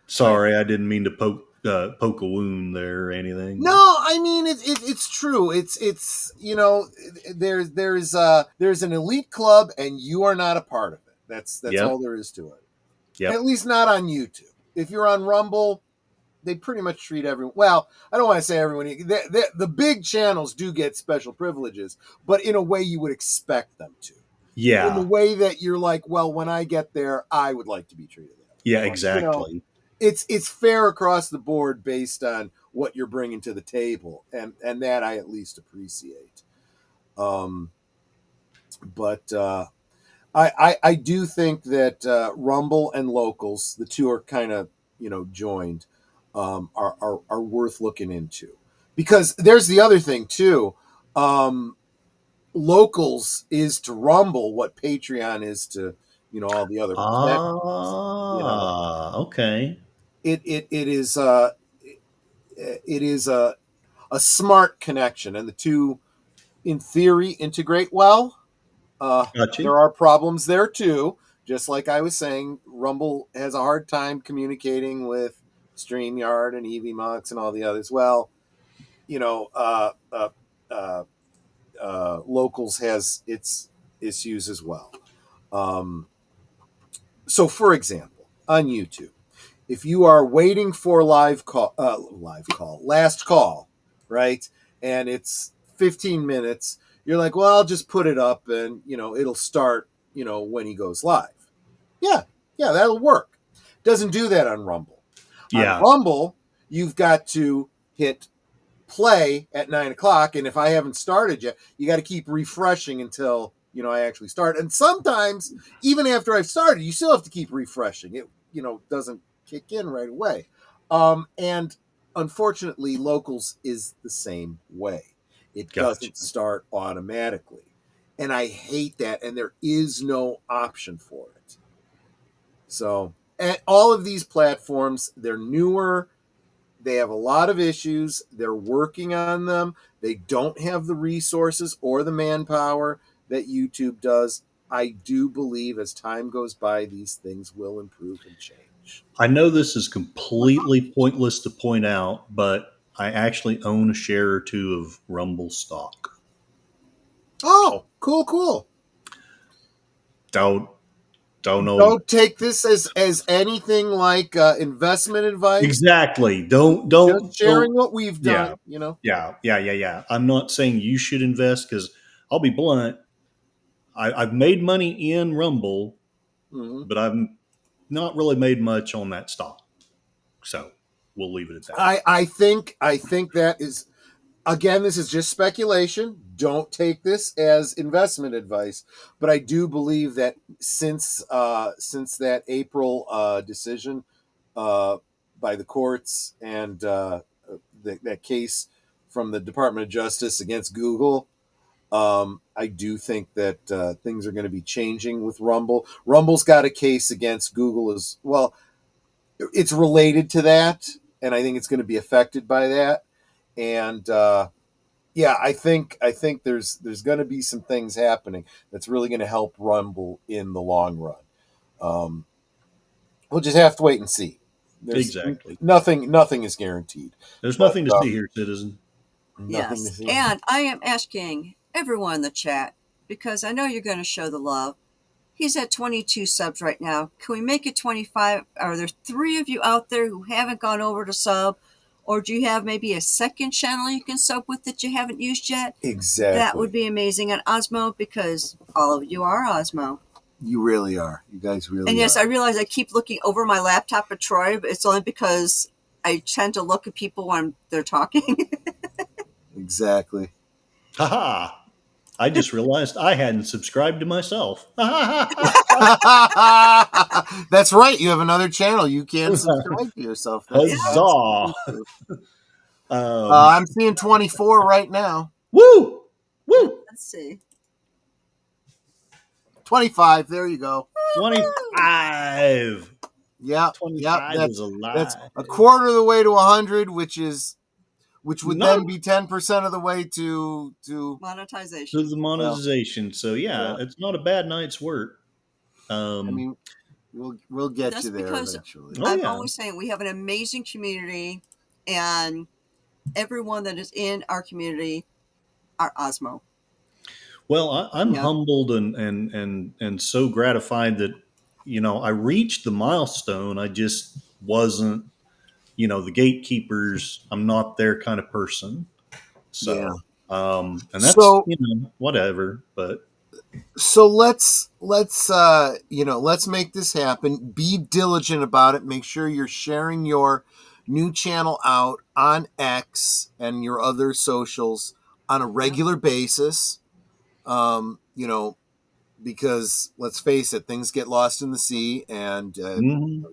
Sorry, I didn't mean to poke a wound there or anything. No, I mean it's true. It's there's an elite club and you are not a part of it. That's Yep. all there is to it. At Yep. least not on YouTube. If you're on Rumble, they pretty much treat everyone well. I don't want to say everyone. The big channels do get special privileges, but in a way you would expect them to. In the Yeah. way that you're like, well, when I get there, I would like to be treated that way. Yeah. But Exactly. it's fair across the board based on what you're bringing to the table, and that I at least appreciate. Um, but I do think that Rumble and Locals, the two are kind of joined, are worth looking into because there's the other thing too. Locals is to Rumble what Patreon is to all the other platforms. Okay. It is it is a smart connection, and the two, in theory, integrate well. Got you. There are problems there too. Just like I was saying, Rumble has a hard time communicating with StreamYard and EVMux and all the others. Well, you know, uh, Locals has its issues as well. Um, so, for example, on YouTube, if you are waiting for last call, right, and it's 15 minutes, you're like, well, I'll just put it up, and it'll start, when he goes live. Yeah, yeah, that'll work. Doesn't do that on Rumble. On Yeah. Rumble, you've got to hit play at 9 o'clock, and if I haven't started yet, you got to keep refreshing until I actually start. And sometimes, even after I've started, you still have to keep refreshing. It doesn't kick in right away. And unfortunately, Locals is the same way. It Gotcha. doesn't start automatically, and I hate that. And there is no option for it. So, at all of these platforms, they're newer. They have a lot of issues. They're working on them. They don't have the resources or the manpower that YouTube does. I do believe as time goes by, these things will improve and change. I know this is completely pointless to point out, but I actually own a share or two of Rumble stock. Oh, cool, cool. Don't don't know Don't take this as anything like investment advice. exactly. Just sharing Don't. what we've Yeah. done. Yeah. I'm not saying you should invest because I'll be blunt. I've made money in Rumble, Mhm. but I've not really made much on that stock. So we'll leave it at that. I think that is Again, this is just speculation. Don't take this as investment advice, but I do believe that since that April decision by the courts and that case from the Department of Justice against Google, I do think that things are going to be changing with Rumble. Rumble's got a case against Google as well. It's related to that, and I think it's going to be affected by that. And yeah, I think there's going to be some things happening that's really going to help Rumble in the long run. We'll just have to wait and see. There's Exactly. nothing is guaranteed. There's But, nothing to see here, citizen. nothing to Yes. see. And I am asking everyone in the chat, because I know you're going to show the love. He's at 22 subs right now. Can we make it 25? Are there 3 of you out there who haven't gone over to sub? Or do you have maybe a second channel you can sub with that you haven't used yet? Exactly. That would be amazing. And Osmo, because all of you are Osmo. You really are. You guys really And yes, are. I realize I keep looking over my laptop at Troy, but it's only because I tend to look at people when they're talking. Exactly. Haha. I just realized I hadn't subscribed to myself. That's right. You have another channel. You can subscribe to yourself. That's Huzzah. true. Um, I'm seeing 24 right now. woo! Woo! Let's see. 25. There you go. 25. Yeah. 25 Yeah. is a lie. That's a quarter of the way to 100, which would No. then be 10% of the way to Monetization. To the monetization. So yeah, Yeah. it's not a bad night's work. I mean, we'll get That's you there because eventually. Oh, I'm yeah. always saying we have an amazing community, and everyone that is in our community are Osmo. Well, I'm Yeah. humbled and so gratified that I reached the milestone. I just wasn't, the gatekeepers. I'm not their kind of person. So, Yeah. and that's So- whatever. But So let's make this happen. Be diligent about it. Make sure you're sharing your new channel out on X and your other socials on a regular basis. Because let's face it, things get lost in the sea, and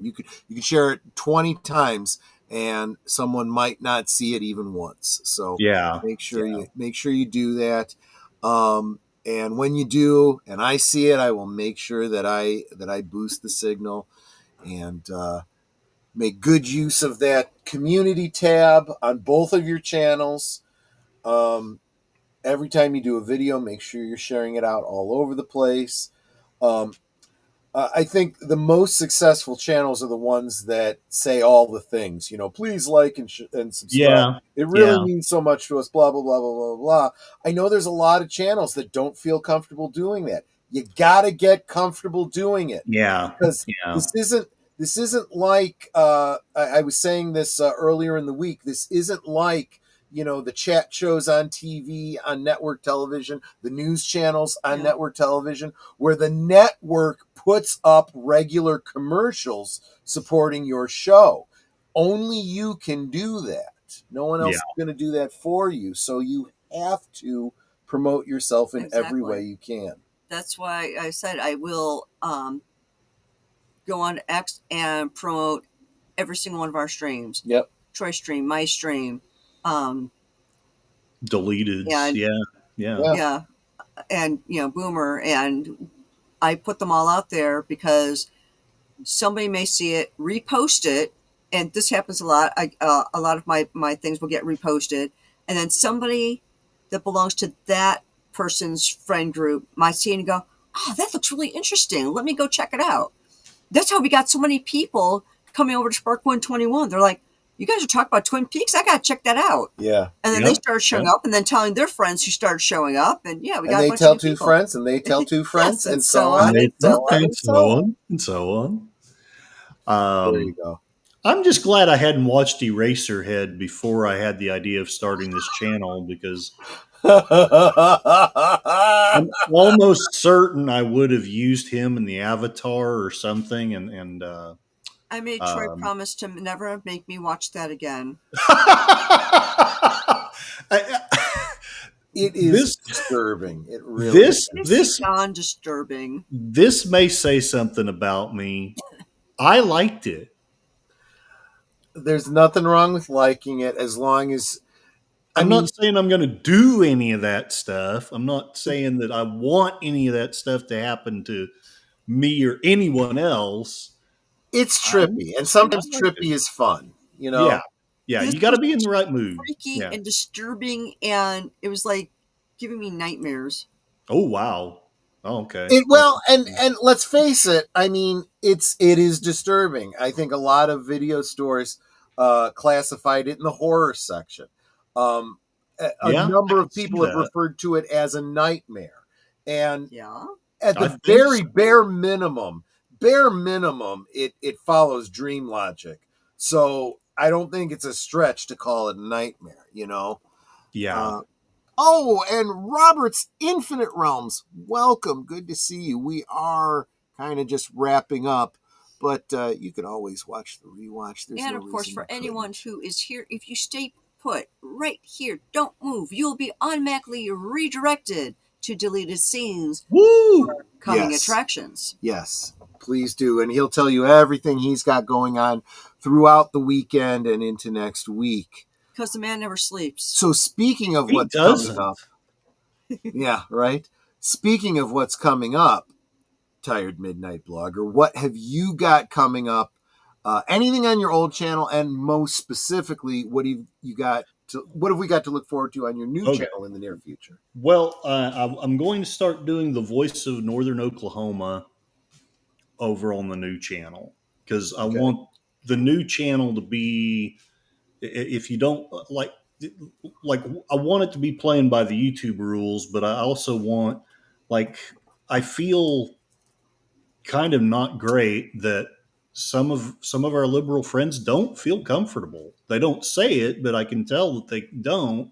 you could share it 20 times and someone might not see it even once. So yeah, make sure you do that. And when you do, and I see it, I will make sure that I boost the signal and make good use of that community tab on both of your channels. Every time you do a video, make sure you're sharing it out all over the place. I think the most successful channels are the ones that say all the things. Please like and subscribe. Yeah. It really Yeah. means so much to us. Blah blah blah blah blah blah. I know there's a lot of channels that don't feel comfortable doing that. You gotta get comfortable doing it. Yeah. Because Yeah. this isn't like I was saying this earlier in the week. This isn't like the chat shows on TV, on network television, the news channels on network television, where the network puts up regular commercials supporting your show. Only you can do that. No one else is going to do that for you. So you have to promote yourself in every way you can. That's why I said I will go on X and promote every single one of our streams. Yep. Troy stream, my stream. Deleted. And- Yeah. And Boomer, and I put them all out there because somebody may see it, repost it, and this happens a lot. A lot of my things will get reposted, and then somebody that belongs to that person's friend group might see it and go, "Oh, that looks really interesting. Let me go check it out." That's how we got so many people coming over to Spark 121. They're like, "You guys are talking about Twin Peaks? I got to check that out." Yeah. And then they started showing up, and then telling their friends who started showing up, and we got And a they bunch tell of new two people. friends, and they tell two friends, Yes, and so on. and so on. And so on. And so on. There you go. I'm just glad I hadn't watched Eraserhead before I had the idea of starting this channel, because I'm almost certain I would have used him in the Avatar or something. And I made Troy promise to never make me watch that again. It is This disturbing. It really this is. It's this beyond disturbing. this may say something about me. I liked it. There's nothing wrong with liking it as long as, I I'm mean, not saying I'm going to do any of that stuff. I'm not saying that I want any of that stuff to happen to me or anyone else. it's I'm trippy, and just saying I sometimes liked it. trippy is fun, you Yeah. know? Yeah. This You got to was be in the right mood. freaky Yeah. and disturbing, and it was like giving me nightmares. Oh, wow. Oh, okay. It well, and let's face it. I mean, it is disturbing. I think a lot of video stores classified it in the horror section. A Yeah. I number can of see people have that. referred to it as a nightmare, and Yeah. at I the think very so. bare minimum, it follows dream logic. So I don't think it's a stretch to call it a nightmare. You know. Yeah. Uh, Oh, and Robert's Infinite Realms, welcome. Good to see you. We are kind of just wrapping up, but you can always watch the rewatch. There's And no of course, reason for you anyone couldn't. who is here, if you stay put right here, don't move, you'll be automatically redirected to deleted scenes, Woo! coming Yes, attractions. yes, please do. And he'll tell you everything he's got going on throughout the weekend and into next week. Because the man never sleeps. So, speaking of He what's coming doesn't. up, yeah, right? Speaking of what's coming up, Tired Midnight Blogger, what have you got coming up? Anything on your old channel, and most specifically, what have you got? What have we got to look forward to on your new Okay. channel in the near future? Well, I'm going to start doing the voice of Northern Oklahoma over on the new channel because I Okay. want the new channel to be. If you don't like I want it to be playing by the YouTube rules, but I also want like I feel kind of not great that some of our liberal friends don't feel comfortable. They don't say it, but I can tell that they don't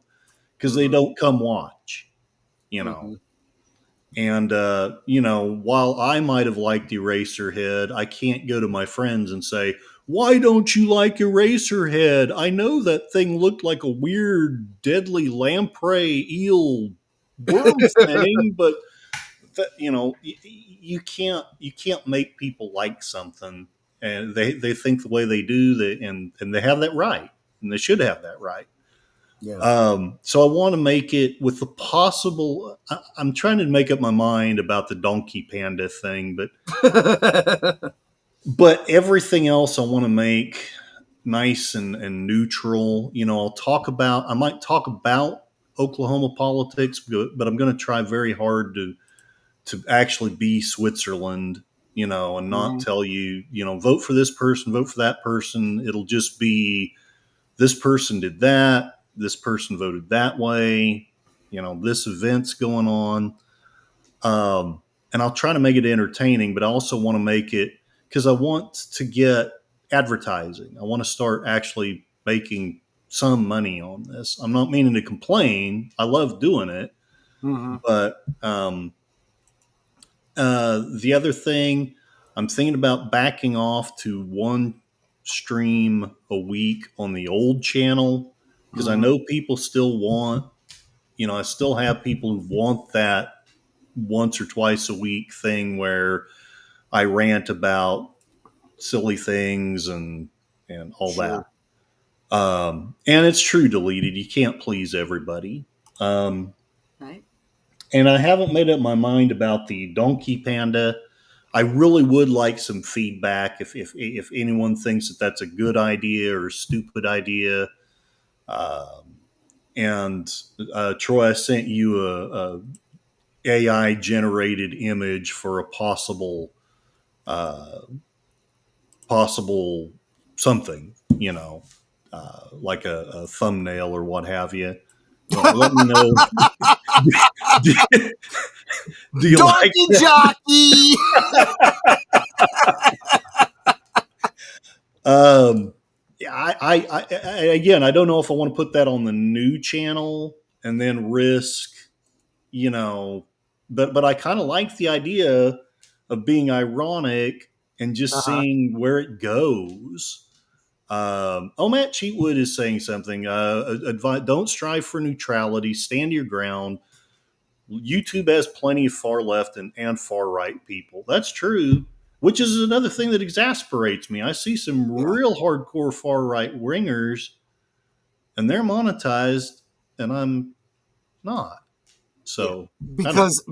because they Mm-hmm. don't come watch, you know. Mm-hmm. And while I might have liked Eraserhead, I can't go to my friends and say, "Why don't you like Eraserhead? I know that thing looked like a weird, deadly lamprey eel worm thing, but you can't make people like something, and they think the way they do, and they have that right, and they should have that right." Yeah. So I want to make it with the possible. I'm trying to make up my mind about the donkey panda thing, but everything else I want to make nice and neutral. I might talk about Oklahoma politics, but I'm going to try very hard to actually be Switzerland, and not Mhm. tell you, vote for this person, vote for that person. It'll just be this person did that, this person voted that way, this event's going on. And I'll try to make it entertaining, but I also want to make it because I want to get advertising. I want to start actually making some money on this. I'm not meaning to complain. I love doing it. Mhm. But the other thing, I'm thinking about backing off to one stream a week on the old channel because I Mhm. know people still want, I still have people who want that once or twice a week thing where I rant about silly things and all that. Sure. And it's true, deleted. You can't please everybody. Um, Right? and I haven't made up my mind about the donkey panda. I really would like some feedback if anyone thinks that that's a good idea or a stupid idea. And Troy, I sent you a AI generated image for a possible something, like a thumbnail or what have you. Let me know. Do you like Donkey that? jockey. Yeah, again, I don't know if I want to put that on the new channel and then risk, you know, but I kind of like the idea of being ironic and just Uh-huh. seeing where it goes. Matt Cheatwood is saying something. Don't strive for neutrality. Stand your ground. YouTube has plenty of far left and far right people. That's true, which is another thing that exasperates me. I see some Yeah. real hardcore far right wingers, and they're monetized, and I'm not. Yeah. So Because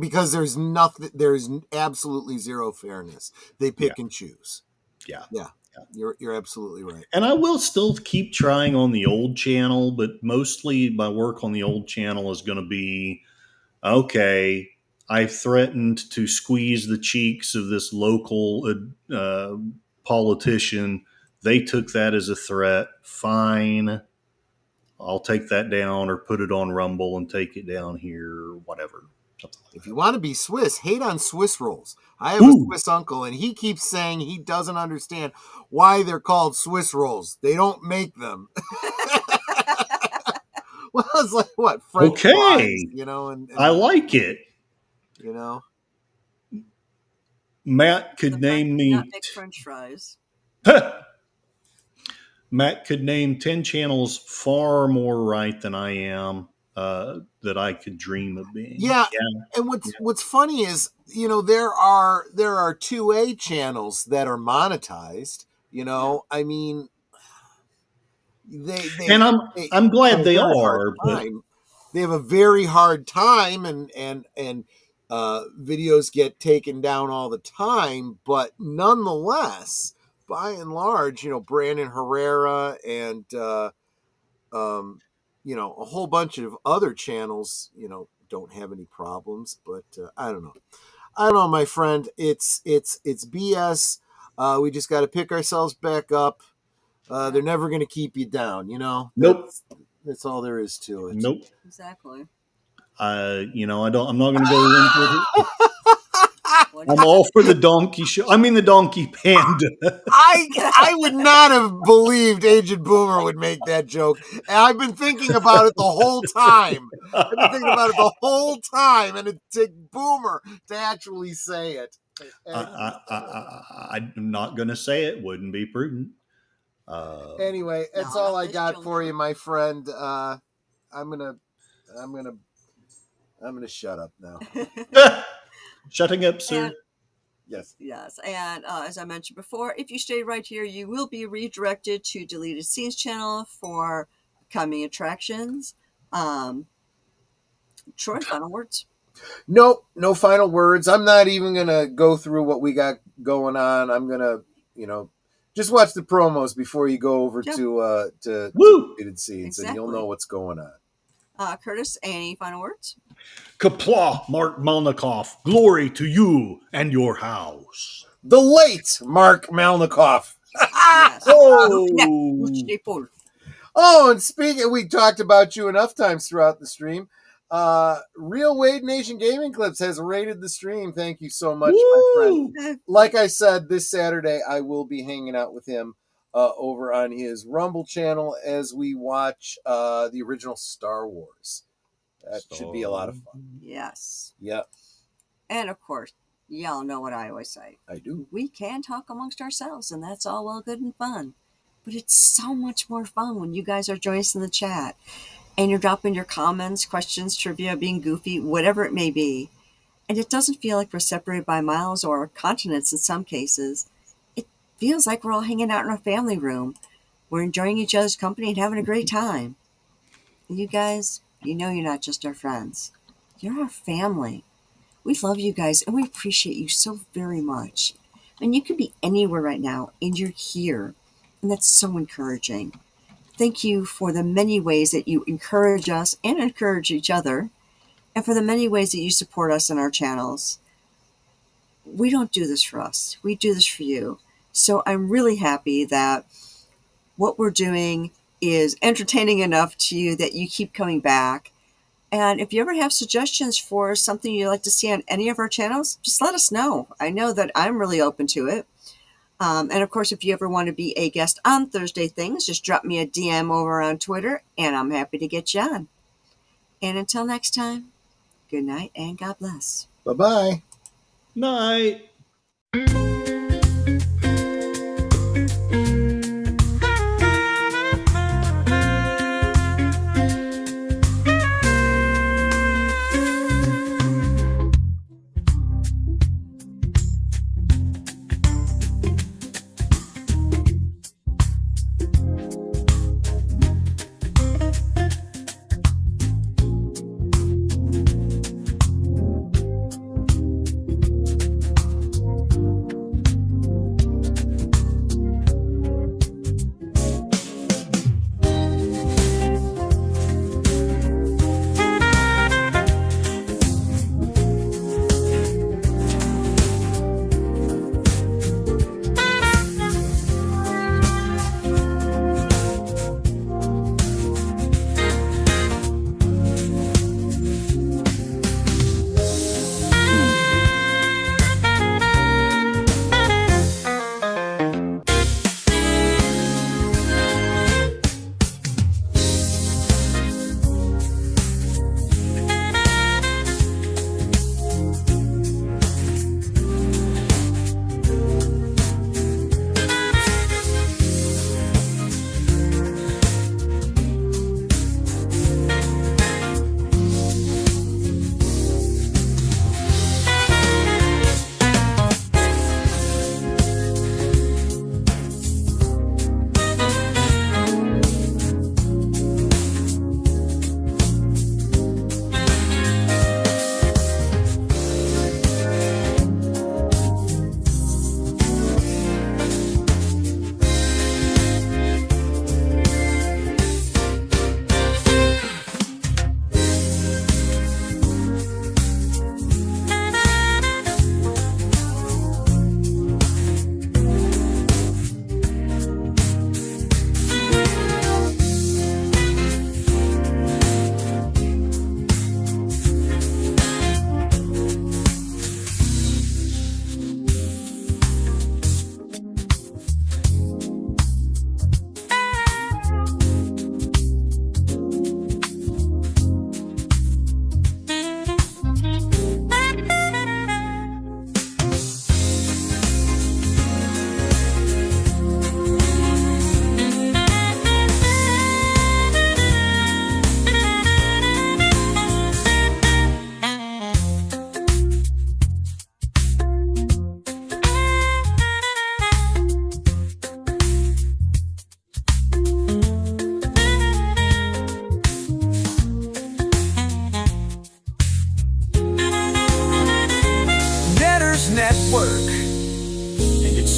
there's absolutely zero fairness. They yeah, pick and choose. yeah. Yeah. You're absolutely right. And I will still keep trying on the old channel, but mostly my work on the old channel is going to be okay. I threatened to squeeze the cheeks of this local politician. They took that as a threat. Fine. I'll take that down or put it on Rumble and take it down here, whatever. If you want to be Swiss, hate on Swiss rolls. I have a Swiss uncle, and he keeps saying he doesn't understand why they're called Swiss rolls. They don't make them. Well, it's like what French fries, and I like it. You know, Matt could name me. Not make French fries. Matt could name 10 channels far more right than I am that I could dream of being. Yeah. And what's funny is, there are 2A channels that are monetized. I mean, and I'm glad they are. But they have a very hard time, and videos get taken down all the time. But nonetheless, by and large, Brandon Herrera and a whole bunch of other channels, don't have any problems. But I don't know, my friend. It's BS. We just got to pick ourselves back up. They're never going to keep you down, Nope. That's all there is to it. Nope. Exactly. I'm not going to go into it. I'm all for the donkey show. I mean, the donkey panda. I would not have believed Agent Boomer would make that joke. And I've been thinking about it the whole time. And it took Boomer to actually say it. I'm not going to say it. Wouldn't be prudent. Anyway, that's all I got for you, my friend. I'm gonna shut up now. Shutting up, sir. And, yes. And as I mentioned before, if you stay right here, you will be redirected to Deleted Scenes channel for coming attractions. Troy, final words? No final words. I'm not even gonna go through what we got going on. I'm gonna, just watch the promos before you go over to Deleted Scenes, and you'll know what's going on. Curtis, any final words? Kapla, Mark Melnikoff. Glory to you and your house. The late Mark Melnikoff. Yes. And speaking, we talked about you enough times throughout the stream. Real Wade Nation Gaming Clips has rated the stream. Thank you so much, my friend. Like I said, this Saturday I will be hanging out with him over on his Rumble channel as we watch the original Star Wars. That should be a lot of fun. Yes. Yep. And of course, y'all know what I always say. I do. We can talk amongst ourselves, and that's all well good and fun. But it's so much more fun when you guys are joining us in the chat and you're dropping your comments, questions, trivia, being goofy, whatever it may be. And it doesn't feel like we're separated by miles or continents in some cases. It feels like we're all hanging out in a family room. We're enjoying each other's company and having a great time. And you guys, you're not just our friends. You're our family. We love you guys, and we appreciate you so very much. And you could be anywhere right now, and you're here. And that's so encouraging. Thank you for the many ways that you encourage us and encourage each other, and for the many ways that you support us in our channels. We don't do this for us. We do this for you. So I'm really happy that what we're doing is entertaining enough to you that you keep coming back. And if you ever have suggestions for something you'd like to see on any of our channels, just let us know. I know that I'm really open to it. And of course, if you ever want to be a guest on Thursday Things, just drop me a DM over on Twitter, and I'm happy to get you on. And until next time, good night and God bless. Bye-bye. Night.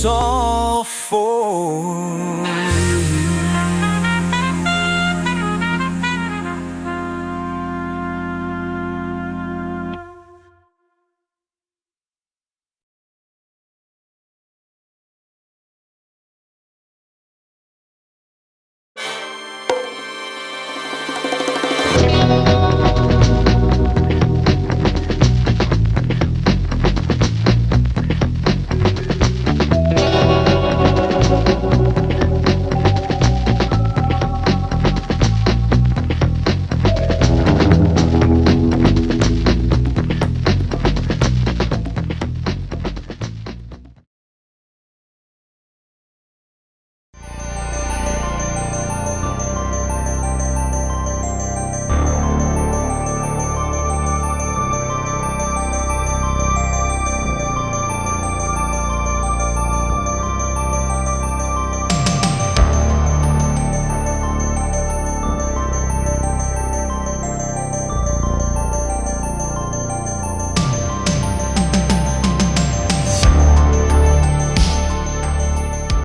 all for.